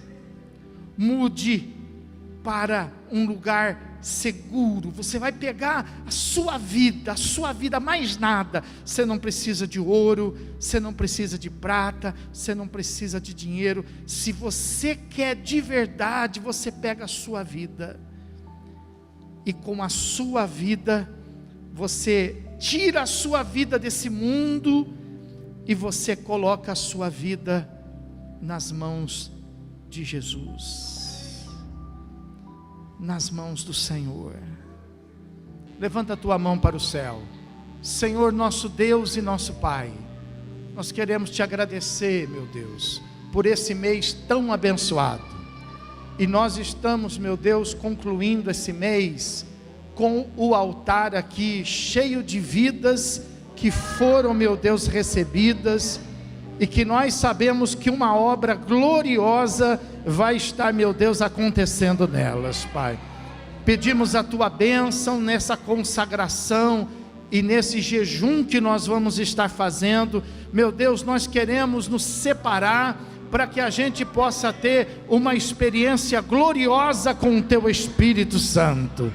Mude para um lugar seguro. Você vai pegar a sua vida, mais nada. Você não precisa de ouro, você não precisa de prata, você não precisa de dinheiro. Se você quer de verdade, você pega a sua vida, e com a sua vida, você tira a sua vida desse mundo, e você coloca a sua vida nas mãos de Jesus, nas mãos do Senhor. Levanta a tua mão para o céu. Senhor, nosso Deus e nosso Pai, nós queremos te agradecer, meu Deus, por esse mês tão abençoado. E nós estamos, meu Deus, concluindo esse mês com o altar aqui cheio de vidas que foram, meu Deus, recebidas, e que nós sabemos que uma obra gloriosa vai estar, meu Deus, acontecendo nelas, Pai. Pedimos a tua bênção nessa consagração e nesse jejum que nós vamos estar fazendo. Meu Deus, nós queremos nos separar para que a gente possa ter uma experiência gloriosa com o teu Espírito Santo.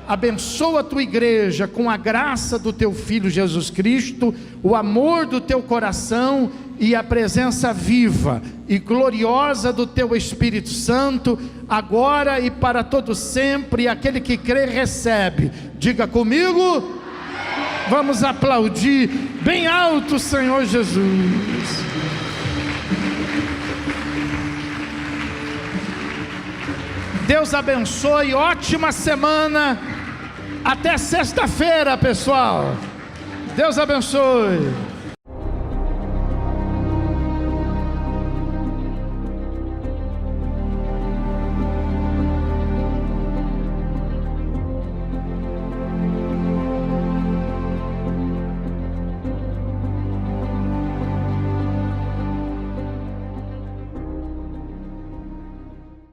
Abençoa a tua igreja com a graça do teu Filho Jesus Cristo, o amor do teu coração e a presença viva e gloriosa do teu Espírito Santo, agora e para todo sempre. E aquele que crê recebe. Diga comigo. Amém. Vamos aplaudir bem alto, Senhor Jesus. Deus abençoe, ótima semana. Até sexta-feira, pessoal. Deus abençoe.